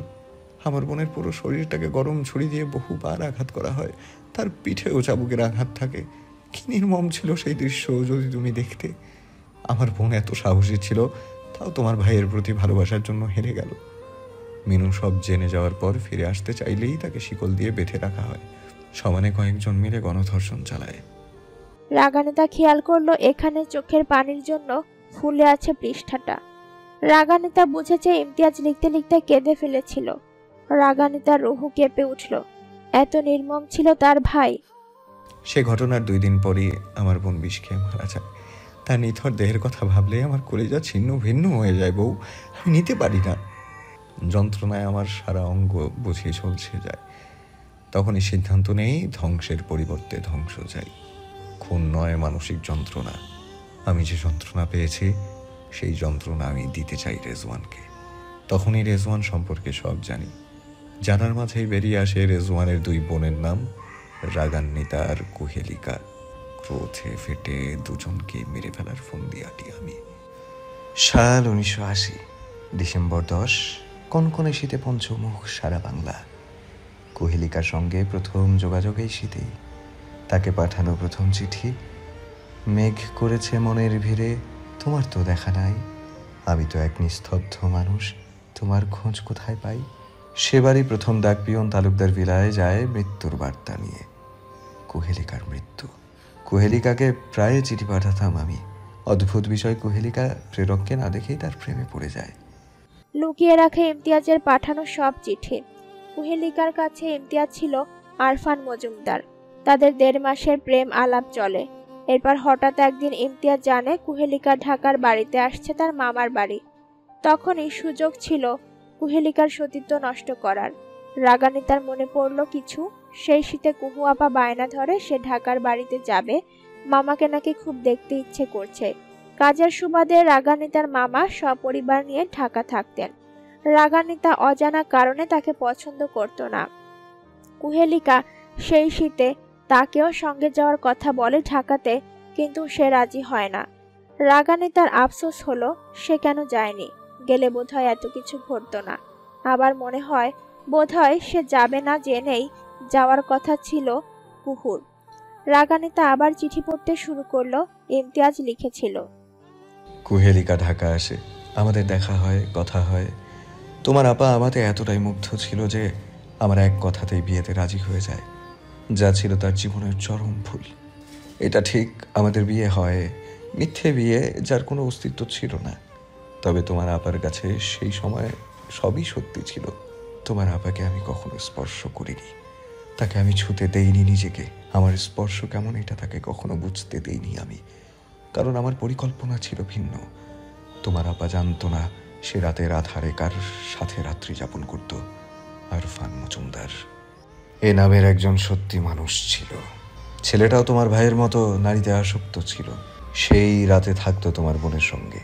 আমার বোনের পুরো শরীরটাকে গরম ছুরি দিয়ে বহুবার আঘাত করা হয়। তার পিঠেও চাবুকের আঘাত থাকে। কি নির্মম ছিল সেই দৃশ্য যদি তুমি দেখতে। আমার বোন এত সাহসী ছিল, তাও তোমার ভাইয়ের প্রতি ভালোবাসার জন্য হেরে গেল। মিনু সব জেনে যাওয়ার পর ফিরে আসতে চাইলেই তাকে শিকল দিয়ে বেঁধে রাখা হয়। সমানে কয়েকজন মিলে গণধর্ষণ চালায়। রাগান্বিতা খেয়াল করলো এখানে চোখের পানির জন্য ফুলে আছে পৃষ্ঠাটা। রাগান্বিতা বুঝেছে ইমতিয়াজ লিখতে লিখতে কেঁদে ফেলেছিল। রাগান্বিতার রুহু কেঁপে উঠল। এত নির্মম ছিল তার ভাই। সে ঘটনার 2 দিন পরই আমার বোন বিষ খেয়ে মারা যায়। তার নিথর দেহের কথা ভাবলে আমার কলিজা ছিন্ন ভিন্ন হয়ে যায় বউ। আমি নিতে পারি না। যন্ত্রণায় আমার সারা অঙ্গ বুঝিয়ে চলছে যায়। তখনই সিদ্ধান্ত নেই ধ্বংসের পরিবর্তে ধ্বংস চাই। খুন নয়, মানসিক যন্ত্রণা। আমি যে যন্ত্রণা পেয়েছি সেই যন্ত্রণা আমি দিতে চাই রেজওয়ানকে। তখনই রেজওয়ান সম্পর্কে সব জানি। জানার মাঝেই বেরিয়ে আসে রেজওয়ানের 2 বোনের নাম, রাগান্বিতা আর কুহেলিকা। ক্রোধে ফেটে দুজনকে মেরে ফেলার ফন্দিয়াটি আমি। সাল 1980, ডিসেম্বর 10, কনকনে শীতে পঞ্চমুখ সারা বাংলা। কুহেলিকার সঙ্গে প্রথম যোগাযোগ এই শীতেই। তাকে পাঠানো প্রথম চিঠি, মেঘ করেছে মনের ভিড়ে, তোমার তো দেখা নাই। আমি তো এক নিস্তব্ধ মানুষ, তোমার খোঁজ কোথায় পাই? সেবারই প্রথম ডাক পিয়ন তালুকদার ভিলায় যায় মৃত্যুর বার্তা নিয়ে। কুহেলিকার মৃত্যু। কুহেলিকাকে প্রায় চিঠি পাঠাতাম আমি। অদ্ভুত বিষয়, কুহেলিকা প্রেরককে না দেখেই তার প্রেমে পড়ে যায়। লুকিয়ে রাখে ইমতিয়াজের পাঠানো সব চিঠি। কুহেলিকার কাছে ইমতিয়াজ ছিল আরফান মজুমদার। তাদের 1.5 মাসের প্রেম আলাপ চলে। এরপর হঠাৎ একদিন ইমতিয়াজ জানে কুহেলিকা ঢাকার বাড়িতে আসছে তার মামার বাড়ি। তখনই সুযোগ ছিল কুহেলিকার সতীত্ব নষ্ট করার। রাগানিতার মনে পড়ল কিছু। সেই শীতে কুহু আপা বায়না ধরে সে ঢাকার বাড়িতে যাবে, মামাকে নাকি খুব দেখতে ইচ্ছে করছে। কাজের সুবাদে রাগানিতার মামা সপরিবার নিয়ে ঢাকা থাকতেন। রাগানিতা অজানা কারণে তাকে পছন্দ করত না। কুহেলিকা সেই শীতে তাকেও সঙ্গে যাওয়ার কথা বলে ঢাকাতে, কিন্তু সে রাজি হয় না। রাগানিতার আফসোস হলো সে কেন যায়নি, গেলে বোধহয় এত কিছু ঘটতো না। আবার মনে হয় বোধহয় সে যাবে না জেনেই যাওয়ার কথা ছিল কুহুর। রাগানিতা আবার চিঠি পড়তে শুরু করলো। ইমতিয়াজ লিখেছিল, কুহেলিকা ঢাকা আসে, আমাদের দেখা হয়, কথা হয়। তোমার আপা আমাতে এতটাই মুগ্ধ ছিল যে আমার এক কথাতেই বিয়েতে রাজি হয়ে যায়, যা ছিল তার জীবনের চরম ভুল। এটা ঠিক, আমাদের বিয়ে হয়, মিথ্যে বিয়ে যার কোনো অস্তিত্ব ছিল না। তবে তোমার আপার কাছে সেই সময় সবই সত্যি ছিল। তোমার আপাকে আমি কখনো স্পর্শ করিনি, তাকে আমি ছুতে দেইনি নিজেকে। আমার স্পর্শ কেমন এটা তাকে কখনো বুঝতে দেইনি আমি, কারণ আমার পরিকল্পনা ছিল ভিন্ন। তোমার আপা জানতো না সে রাতের আধারে কার সাথে রাত্রি যাপন করত। আরফান মজুমদার এ নামের একজন সত্যি মানুষ ছিল। ছেলেটাও তোমার ভাইয়ের মতো নারীতে আসক্ত ছিল। সেই রাতে থাকতো তোমার বোনের সঙ্গে।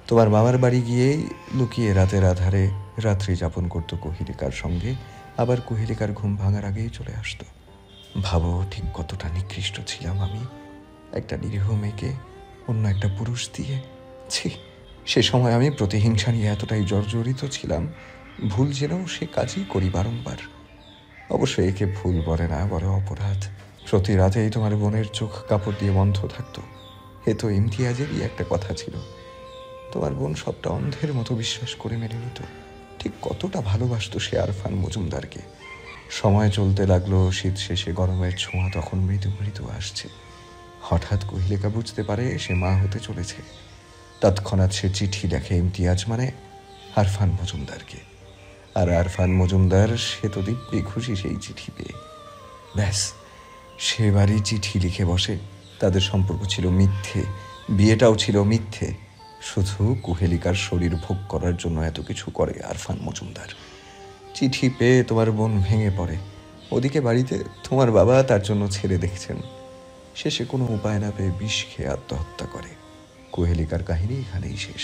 তোমার মামার বাড়ি গিয়েই লুকিয়ে রাতের আধারে রাত্রি যাপন করতো কুহেলিকার সঙ্গে, আবার কুহেলিকার ঘুম ভাঙার আগেই চলে আসতো। ভাবো ঠিক কতটা নিকৃষ্ট ছিলাম আমি, একটা নিরীহ মেয়েকে অন্য একটা পুরুষ দিয়ে। ছি, সে সময় আমি প্রতিহিংসা নিয়ে এতটাই জর্জরিত ছিলাম, ভুল জেনেও সে কাজই করি বারংবার। অবশ্য একে ভুল বলে না, বলে অপরাধ। প্রতি রাতেই তোমার বোনের চোখ কাপড় দিয়ে বন্ধ থাকতো। এ তো ইমতিয়াজেরই একটা কথা ছিল। তোমার বোন সবটা অন্ধের মতো বিশ্বাস করে মেনে নিত। ঠিক কতটা ভালোবাসতো সে আরফান মজুমদারকে। সময় চলতে লাগলো, শীত শেষে গরমের ছোঁয়া তখন মৃদু মৃদু আসছে। হঠাৎ কুহেলিকা বুঝতে পারে সে মা হতে চলেছে। তৎক্ষণাৎ সে চিঠি লেখে ইমতিয়াজ মানে আরফান মজুমদারকে। আর আরফান মজুমদার সে তো দিব্যি খুশি সেই চিঠি পেয়ে। ব্যাস, সেবারই চিঠি লিখে বসে। তাদের সম্পর্ক ছিল মিথ্যে, বিয়েটাও ছিল মিথ্যে। শুধু কুহেলিকার শরীর ভোগ করার জন্য এত কিছু করে আরফান মজুমদার। চিঠি পেয়ে তোমার বোন ভেঙে পড়ে। ওদিকে বাড়িতে তোমার বাবা তার জন্য ছেড়ে দেখছেন। শেষে কোনো উপায় না পেয়ে বিষ খেয়ে আত্মহত্যা করে। কুহেলিকার কাহিনী এখানেই শেষ।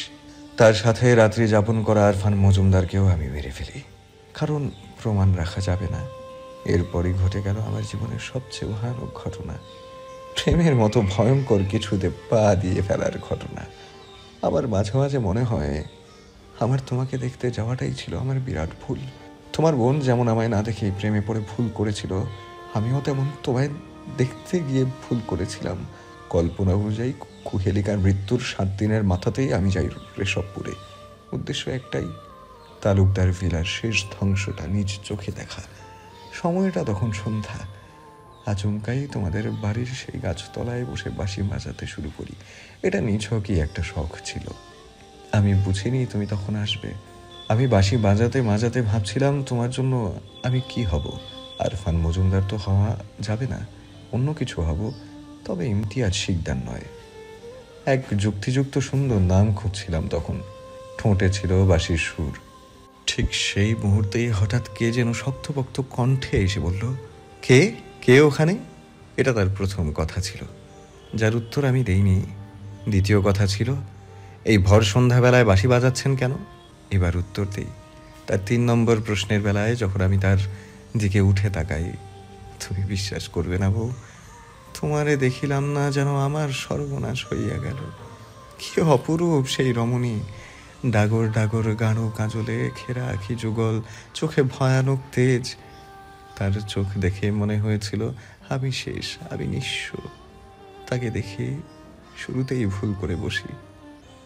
তার সাথে রাত্রি যাপন করা আরফান মজুমদারকেও আমি মেরে ফেলি, কারণ প্রমাণ রাখা যাবে না। এরপরই ঘটে গেল আমার জীবনের সবচেয়ে ভয়ানক ঘটনা, প্রেমের মতো ভয়ঙ্কর কিছুতে পা দিয়ে ফেলার ঘটনা। আমার মাঝে মাঝে মনে হয় আমার তোমাকে দেখতে যাওয়াটাই ছিল আমার বিরাট ভুল। তোমার বোন যেমন আমায় না দেখে প্রেমে পড়ে ভুল করেছিল, আমিও তেমন তোমায় দেখতে গিয়ে ভুল করেছিলাম। কল্পনা অনুযায়ী কুহেলিকার মৃত্যুর 7 দিনের মাথাতেই আমি যাই ঋষভপুরে। উদ্দেশ্য একটাই, তালুকদার ভিলার শেষ ধ্বংসটা নিজ চোখে দেখা। সময়টা তখন সন্ধ্যা। আচমকাই তোমাদের বাড়ির সেই গাছতলায় বসে বাঁশি বাজাতে শুরু করি। এটা নিছকই একটা শখ ছিল। আমি বুঝিনি তুমি তখন আসবে। আমি বাঁশি বাজাতে বাজাতে ভাবছিলাম তোমার জন্য আমি কি হব। আরফান মজুমদার তো হওয়া যাবে না, অন্য কিছু হব, তবে ইমতিয়াজ শিকদার নয়। এক যুক্তিযুক্ত সুন্দর নাম খুঁজছিলাম তখন। ঠোঁটে ছিল বাঁশির সুর। ঠিক সেই মুহূর্তেই হঠাৎ কে যেন শক্তপোক্ত কণ্ঠে এসে বলল, কে কে ওখানে? এটা তার প্রথম কথা ছিল, যার উত্তর আমি দেইনি। দ্বিতীয় কথা ছিল, এই ভর সন্ধ্যাবেলায় বাঁশি বাজাচ্ছেন কেন? এবার উত্তর দেই। তার 3 নম্বর প্রশ্নের বেলায় যখন আমি তার দিকে উঠে তাকাই, তুমি বিশ্বাস করবে না বউ, তোমারে দেখিলাম না যেন আমার সর্বনাশ হইয়া গেল। কি অপরূপ সেই রমণী! ডাগর ডাগর গাঢ় কাজলে ঘেরা আখি যুগল, চোখে ভয়ানক তেজ। তার চোখ দেখে মনে হয়েছিল আমি শেষ, আমি নিঃস্ব। তাকে দেখে শুরুতেই ভুল করে বসি।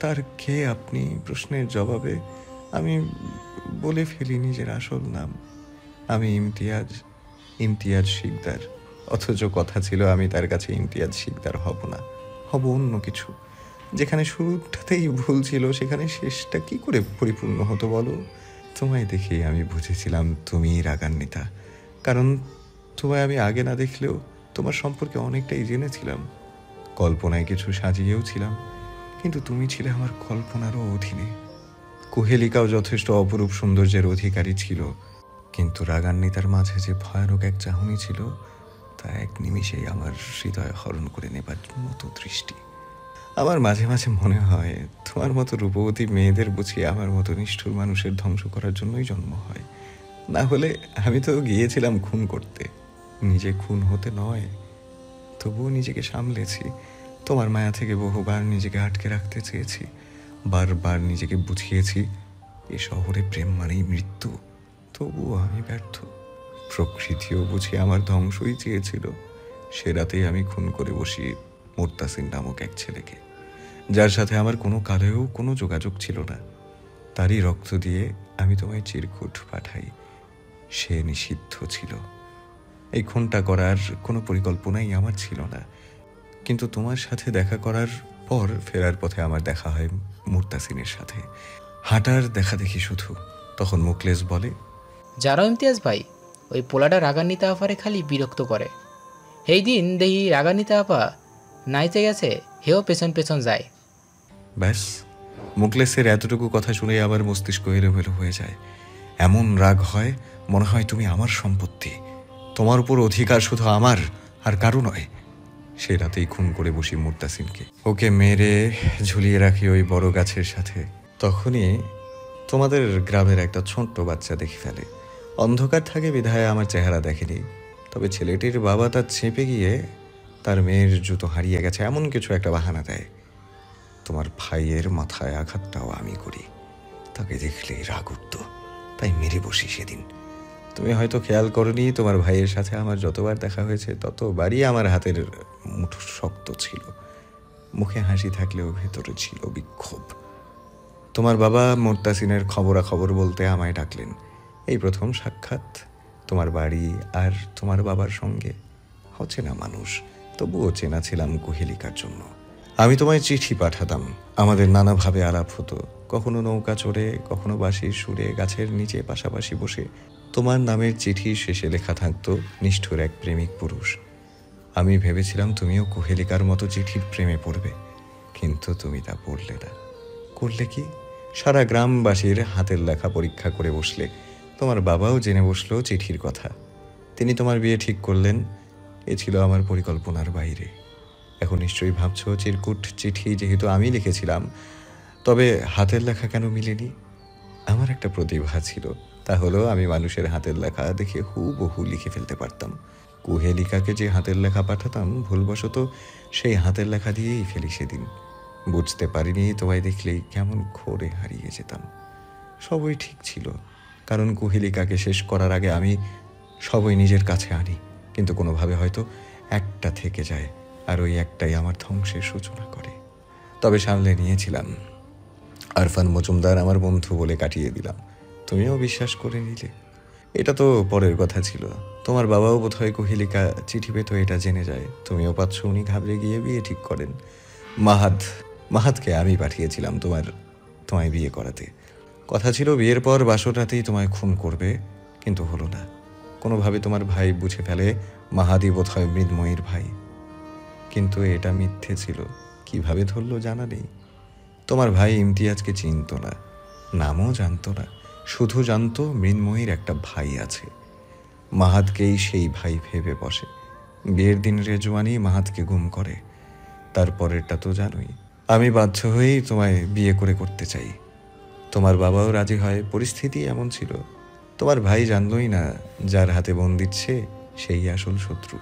তার কে আপনি প্রশ্নের জবাবে আমি বলে ফেলি নিজের আসল নাম। আমি ইমতিয়াজ, ইমতিয়াজ শিকদার। অথচ কথা ছিল আমি তার কাছে ইমতিয়াজ শিকদার হব না, হব অন্য কিছু। যেখানে শুরুটাতেই ভুল ছিল সেখানে শেষটা কি করে পরিপূর্ণ হতো বলো? তোমায় দেখেই আমি বুঝেছিলাম তুমিই রাগান্বিতা, কারণ তোমায় আমি আগে না দেখলেও তোমার সম্পর্কে অনেকটাই জেনেছিলাম। কল্পনায় কিছু সাজিয়েও ছিলাম, কিন্তু তুমি ছিলে আমার কল্পনারও অধীনে। কুহেলিকাও যথেষ্ট অপরূপ সৌন্দর্যের অধিকারী ছিল, কিন্তু রাগান্বিতার মাঝে যে ভয়ানক এক চাহনি ছিল তা এক নিমিষেই আমার হৃদয় হরণ করে নেবার মতো দৃষ্টি। আমার মাঝে মাঝে মনে হয় তোমার মতো রূপবতী মেয়েদের বুঝিয়ে আমার মতো নিষ্ঠুর মানুষের ধ্বংস করার জন্যই জন্ম হয়। না হলে আমি তো গিয়েছিলাম খুন করতে, নিজে খুন হতে নয়। তবুও নিজেকে সামলেছি। তোমার মায়া থেকে বহুবার নিজেকে আটকে রাখতে চেয়েছি, বারবার নিজেকে বুঝিয়েছি এ শহরে প্রেম মানেই মৃত্যু। তবুও আমি ব্যর্থ। প্রকৃতিও বুঝি আমার ধ্বংসই চেয়েছিল। সে রাতেই আমি খুন করে বসি মুর্তাসিন নামক এক ছেলেকে, যার সাথে আমার কোনো কালেও কোনো যোগাযোগ ছিল না। তারই রক্ত দিয়ে আমি তোমায় চিরকুট পাঠাই। সে নিষিদ্ধ ছিল। এই খুনটা করার কোনো পরিকল্পনাই আমার ছিল না, কিন্তু তোমার সাথে দেখা করার পর ফেরার পথে আমার দেখা হয় মুর্তাসিনের সাথে। হাঁটার দেখা দেখি শুধু। তখন মুকলেশ বলে, যারা ইমতিয়াজ ভাই, ওই পোলাটা রাগান্বিতা আপারে খালি বিরক্ত করে। এই দিন দেখি রাগান্বিতা আপা নাইতে গেছে, হেও পেছন পেছন যায়। ব্যাস, মুকলেশের এতটুকু কথা শুনে আবার মস্তিষ্ক এলোমেলো হয়ে যায়। এমন রাগ হয় মনে হয় তুমি আমার সম্পত্তি, তোমার উপর অধিকার শুধু আমার আর কারো নয়। সে রাতেই খুন করে বসি মুর্তাসিনকে, ওকে মেরে ঝুলিয়ে রাখি ওই বড় গাছের সাথে। তখনই তোমাদের গ্রামের একটা ছোট্ট বাচ্চা দেখে ফেলে। অন্ধকার থাকে বিধায় আমার চেহারা দেখেনি, তবে ছেলেটির বাবা তার চেপে গিয়ে তার মেয়ের জুতো হারিয়ে গেছে এমন কিছু একটা বাহানা দেয়। তোমার ভাইয়ের মাথায় আঘাতটাও আমি করি। তাকে দেখলেই রাগ উঠত, তাই মেরে বসি সেদিন। তুমি হয়তো খেয়াল করনি, তোমার ভাইয়ের সাথে আমার যতবার দেখা হয়েছে ততবারই আমার হাতের মুঠো শক্ত ছিল। মুখে হাসি থাকলেও ভেতরে ছিল বিক্ষোভ। তোমার বাবা মুর্তাসিনের খবরাখবর বলতে আমায় ডাকলেন। এই প্রথম সাক্ষাৎ তোমার বাড়ি আর তোমার বাবার সঙ্গে। অচেনা মানুষ, তবুও চেনা ছিলাম কুহেলিকার জন্য। আমি তোমায় চিঠি পাঠাতাম, আমাদের নানাভাবে আলাপ হতো। কখনো নৌকা চড়ে, কখনো বাঁশির সুরে গাছের নিচে পাশাপাশি বসে। তোমার নামের চিঠি শেষে লেখা থাকতো নিষ্ঠুর এক প্রেমিক পুরুষ। আমি ভেবেছিলাম তুমিও কুহেলিকার মতো চিঠির প্রেমে পড়বে, কিন্তু তুমি তা পড়লে না। করলে কি, সারা গ্রামবাসীর হাতের লেখা পরীক্ষা করে বসলে। তোমার বাবাও জেনে বসলো চিঠির কথা। তিনি তোমার বিয়ে ঠিক করলেন। এ ছিল আমার পরিকল্পনার বাইরে। এখন নিশ্চয়ই ভাবছো চিরকুট চিঠি যেহেতু আমি লিখেছিলাম, তবে হাতের লেখা কেন মিলেনি? আমার একটা প্রতিভা ছিল, তা হলো আমি মানুষের হাতের লেখা দেখে হুবহু লিখে ফেলতে পারতাম। কুহেলিকাকে যে হাতের লেখা পাঠাতাম ভুলবশত সেই হাতের লেখা দিয়েই ফেলি সেদিন। বুঝতে পারিনি তোমায় দেখলেই কেমন ঘোরে হারিয়ে যেতাম। সবই ঠিক ছিল, কারণ কুহেলিকাকে শেষ করার আগে আমি সবই নিজের কাছে আনি, কিন্তু কোনোভাবে হয়তো একটা থেকে যায়, আর ওই একটাই আমার ধ্বংসের সূচনা করে। তবে সামলে নিয়েছিলাম। আরফান মজুমদার আমার বন্ধু বলে কাটিয়ে দিলাম। তুমিও বিশ্বাস করে নিলে। এটা তো পরের কথা ছিল। তোমার বাবাও বোধহয় কুহেলিকা চিঠি পেত এটা জেনে যায়। তুমিও পাচ্ছ, উনি ঘাবড়ে গিয়ে বিয়ে ঠিক করেন। মাহাদকে আমি পাঠিয়েছিলাম তোমায় বিয়ে করাতে। কথা ছিল বিয়ের পর বাসর রাতেই তোমায় খুন করবে, কিন্তু হলো না। কোনোভাবে তোমার ভাই বুঝে ফেলে মাহাদি বোধহয় মৃন্ময়ীর ভাই, কিন্তু এটা মিথ্যে ছিল। কিভাবে ধরলো জানা নেই। তোমার ভাই ইমতিয়াজকে চিনত না, নামও জানতো না, শুধু জানতো মৃন্ময়ীর একটা ভাই আছে। মাহাদকেই সেই ভাই ভেবে বসে। বিয়ের দিন রেজওয়ানি মাহাদকে গুম করে। তারপরেরটা তো জানোই। আমি বাধ্য হয়েই তোমায় বিয়ে করতে চাই। তোমার বাবাও রাজি হয়। পরিস্থিতি এমন ছিল। তোমার ভাই জানলই না যার হাতে বোন দিচ্ছে সেই আসল শত্রু।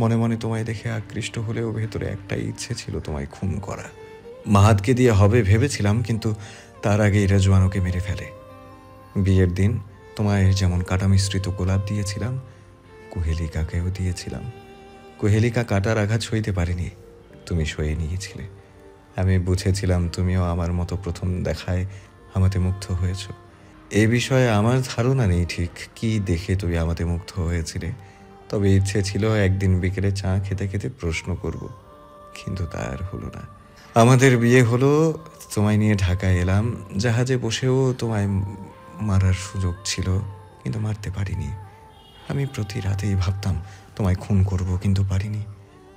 মনে মনে তোমায় দেখে আকৃষ্ট হলেও ভেতরে একটাই ইচ্ছে ছিল তোমায় খুন করা। মাহাদকে দিয়ে হবে ভেবেছিলাম, কিন্তু তার আগেই রেজওয়ানকে মেরে ফেলে। বিয়ের দিন তোমায় যেমন কাটা মিশ্রিত গোলাপ দিয়েছিলাম, কুহেলিকাকেও দিয়েছিলাম। কুহেলিকা কাটার আঘাত সইতে পারেনি, তুমি সয়ে নিয়েছিলে। আমি বুঝেছিলাম তুমিও আমার মতো প্রথম দেখায় আমাতে মুগ্ধ হয়েছ। এ বিষয়ে আমার ধারণা নেই ঠিক কি দেখে তুমি আমাতে মুগ্ধ হয়েছিলে, তবে ইচ্ছে ছিল একদিন বিকেলে চা খেতে খেতে প্রশ্ন করব, কিন্তু তা আর হলো না। আমাদের বিয়ে হলো, তোমায় নিয়ে ঢাকায় এলাম। জাহাজে বসেও তোমায় মারার সুযোগ ছিল, কিন্তু মারতে পারিনি। আমি প্রতি রাতেই ভাবতাম তোমায় খুন করব, কিন্তু পারিনি।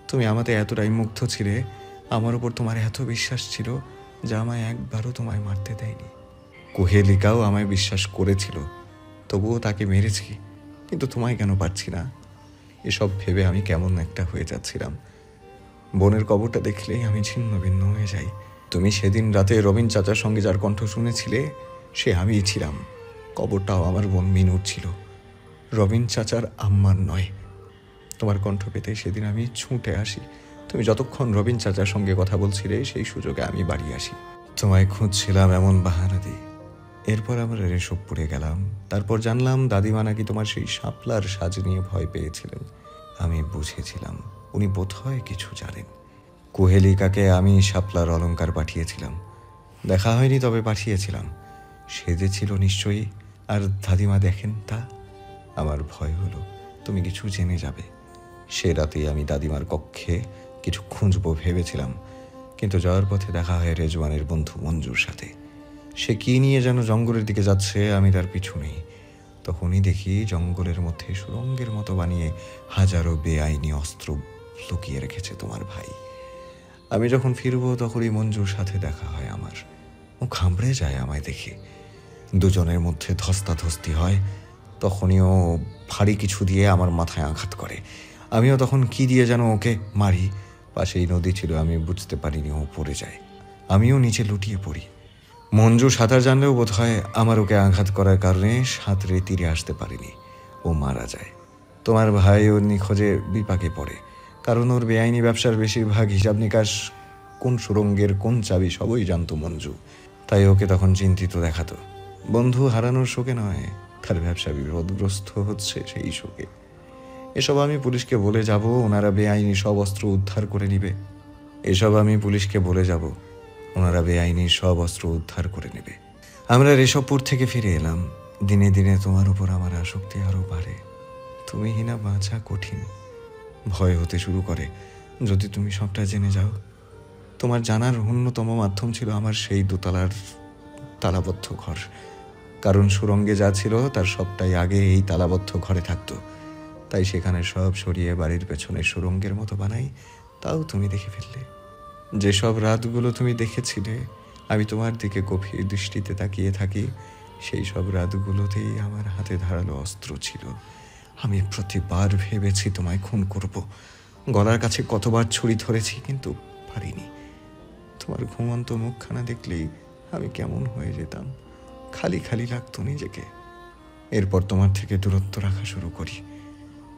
তুমি আমাদের এতটাই মুগ্ধ ছিলে, আমার উপর তোমার এত বিশ্বাস ছিল যা আমায় একবারও তোমায় মারতে দেয়নি। কুহেলিকাও আমায় বিশ্বাস করেছিল, তবুও তাকে মেরেছি, কিন্তু তোমায় কেন পারছি না? এসব ভেবে আমি কেমন একটা হয়ে যাচ্ছিলাম। বোনের কবরটা দেখলেই আমি ছিন্ন ভিন্ন হয়ে যাই। তুমি সেদিন রাতে রবিন চাচার সঙ্গে যার কণ্ঠ শুনেছিলে সে আমিই ছিলাম। কবরটাও আমার বোন মিনুর ছিল, রবিন চাচার আম্মার নয়। তোমার কণ্ঠ পেতে সেদিন আমি ছুটে আসি। তুমি যতক্ষণ রবিন চাচার সঙ্গে কথা বলছিলে সেই সুযোগে আমি বাড়ি আসি। তোমায় খুঁজছিলাম এমন বাহানা দিই। এরপর আমরা রেশব পড়ে গেলাম। তারপর জানলাম দাদিমা নাকি তোমার সেই শাপলার সাজ নিয়ে ভয় পেয়েছিলেন। আমি বুঝেছিলাম উনি বোধহয় কিছু জানেন। কুহেলিকাকে আমি শাপলার অলংকার পাঠিয়েছিলাম। দেখা হয়নি, তবে পাঠিয়েছিলাম। সেজেছিল নিশ্চয়ই, আর দাদিমা দেখেন তা। আমার ভয় হলো তুমি কিছু জেনে যাবে। সে রাতেই আমি দাদিমার কক্ষে কিছু খুঁজবো ভেবেছিলাম, কিন্তু যাওয়ার পথে দেখা হয় রেজওয়ানের বন্ধু মঞ্জুর সাথে। সে কি নিয়ে যেন জঙ্গলের দিকে যাচ্ছে, আমি তার পিছু নেই। তখনই দেখি জঙ্গলের মধ্যে সুরঙ্গের মতো বানিয়ে হাজারো বেআইনি অস্ত্র লুকিয়ে রেখেছে তোমার ভাই। আমি যখন ফিরবো তখনই মঞ্জুর সাথে দেখা হয় আমার। ও ঘাবড়ে যায় আমায় দেখে। দুজনের মধ্যে ধস্তাধস্তি হয়। তখনই ও ভারী কিছু দিয়ে আমার মাথায় আঘাত করে। আমিও তখন কি দিয়ে যেন ওকে মারি। পাশেই নদী ছিল, আমি বুঝতে পারিনি ও পড়ে যায়। আমিও নিচে লুটিয়ে পড়ি। মঞ্জু সাঁতার জানলেও বোধ হয় আমার ওকে আঘাত করার কারণে সাঁতরে তীরে আসতে পারেনি, ও মারা যায়। তোমার ভাই ওর নিখোঁজে বিপাকে পড়ে, কারণ ওর বেআইনি ব্যবসার বেশিরভাগ হিসাব নিকাশ, কোন সুরঙ্গের কোন চাবি সবই জানতো মঞ্জু। তাই ওকে তখন চিন্তিত দেখাতো। বন্ধু হারানোর শোকে নয়, তার ব্যবসা বিপদগ্রস্ত হচ্ছে সেই শোকে। এসব আমি পুলিশকে বলে যাব, ওনারা বেআইনি সব অস্ত্র উদ্ধার করে নিবে। আমরা রেশবপুর থেকে ফিরে এলাম। দিনে দিনে তোমার উপর আমার আসক্তি আরো বাড়ে। তুমি হিনা বাঁচা কঠিন। ভয় হতে শুরু করে যদি তুমি সবটা জেনে যাও। তোমার জানার অন্যতম মাধ্যম ছিল আমার সেই দোতলার তালাবদ্ধ ঘর, কারণ সুরঙ্গে যা ছিল তার সবটাই আগে এই তালাবদ্ধ ঘরে থাকতো। তাই সেখানে সব সরিয়ে বাড়ির পেছনে সুরঙ্গের মতো বানাই। তাও তুমি দেখে ফেললে। যেসব রাতগুলো তুমি দেখেছিলে আমি তোমার দিকে গভীর দৃষ্টিতে তাকিয়ে থাকি, সেই সব রাতগুলোতেই আমার হাতে ধারালো অস্ত্র ছিল। আমি প্রতিবার ভেবেছি তোমায় খুন করব। গলার কাছে কতবার ছুরি ধরেছি, কিন্তু পারিনি। তোমার ঘুমন্ত মুখখানা দেখলেই আমি কেমন হয়ে যেতাম, খালি খালি লাগতো নিজেকে। এরপর তোমার থেকে দূরত্ব রাখা শুরু করি।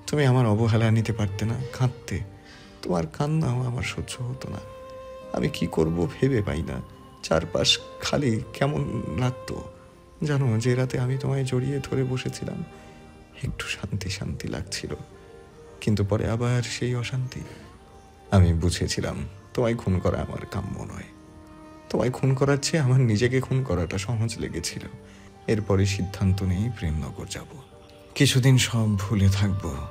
তুমি আমার অবহেলা নিতে পারতে না, কাঁদতে। তোমার কান্নাও আমার সহ্য হতো না। আমি কি করব ভেবে পাই না। চারপাশ খালি কেমন লাগতো জানো। যে রাতে আমি তোমায় জড়িয়ে ধরে বসেছিলাম একটু শান্তি শান্তি লাগছিল, কিন্তু পরে আবার সেই অশান্তি। আমি বুঝেছিলাম তোমায় খুন করা আমার কাম্য নয়। তোমায় খুন করার চেয়ে আমার নিজেকে খুন করাটা সহজ লেগেছিল। এরপরে সিদ্ধান্ত নেই প্রেমনগর যাব। কিছুদিন সব ভুলে থাকবো।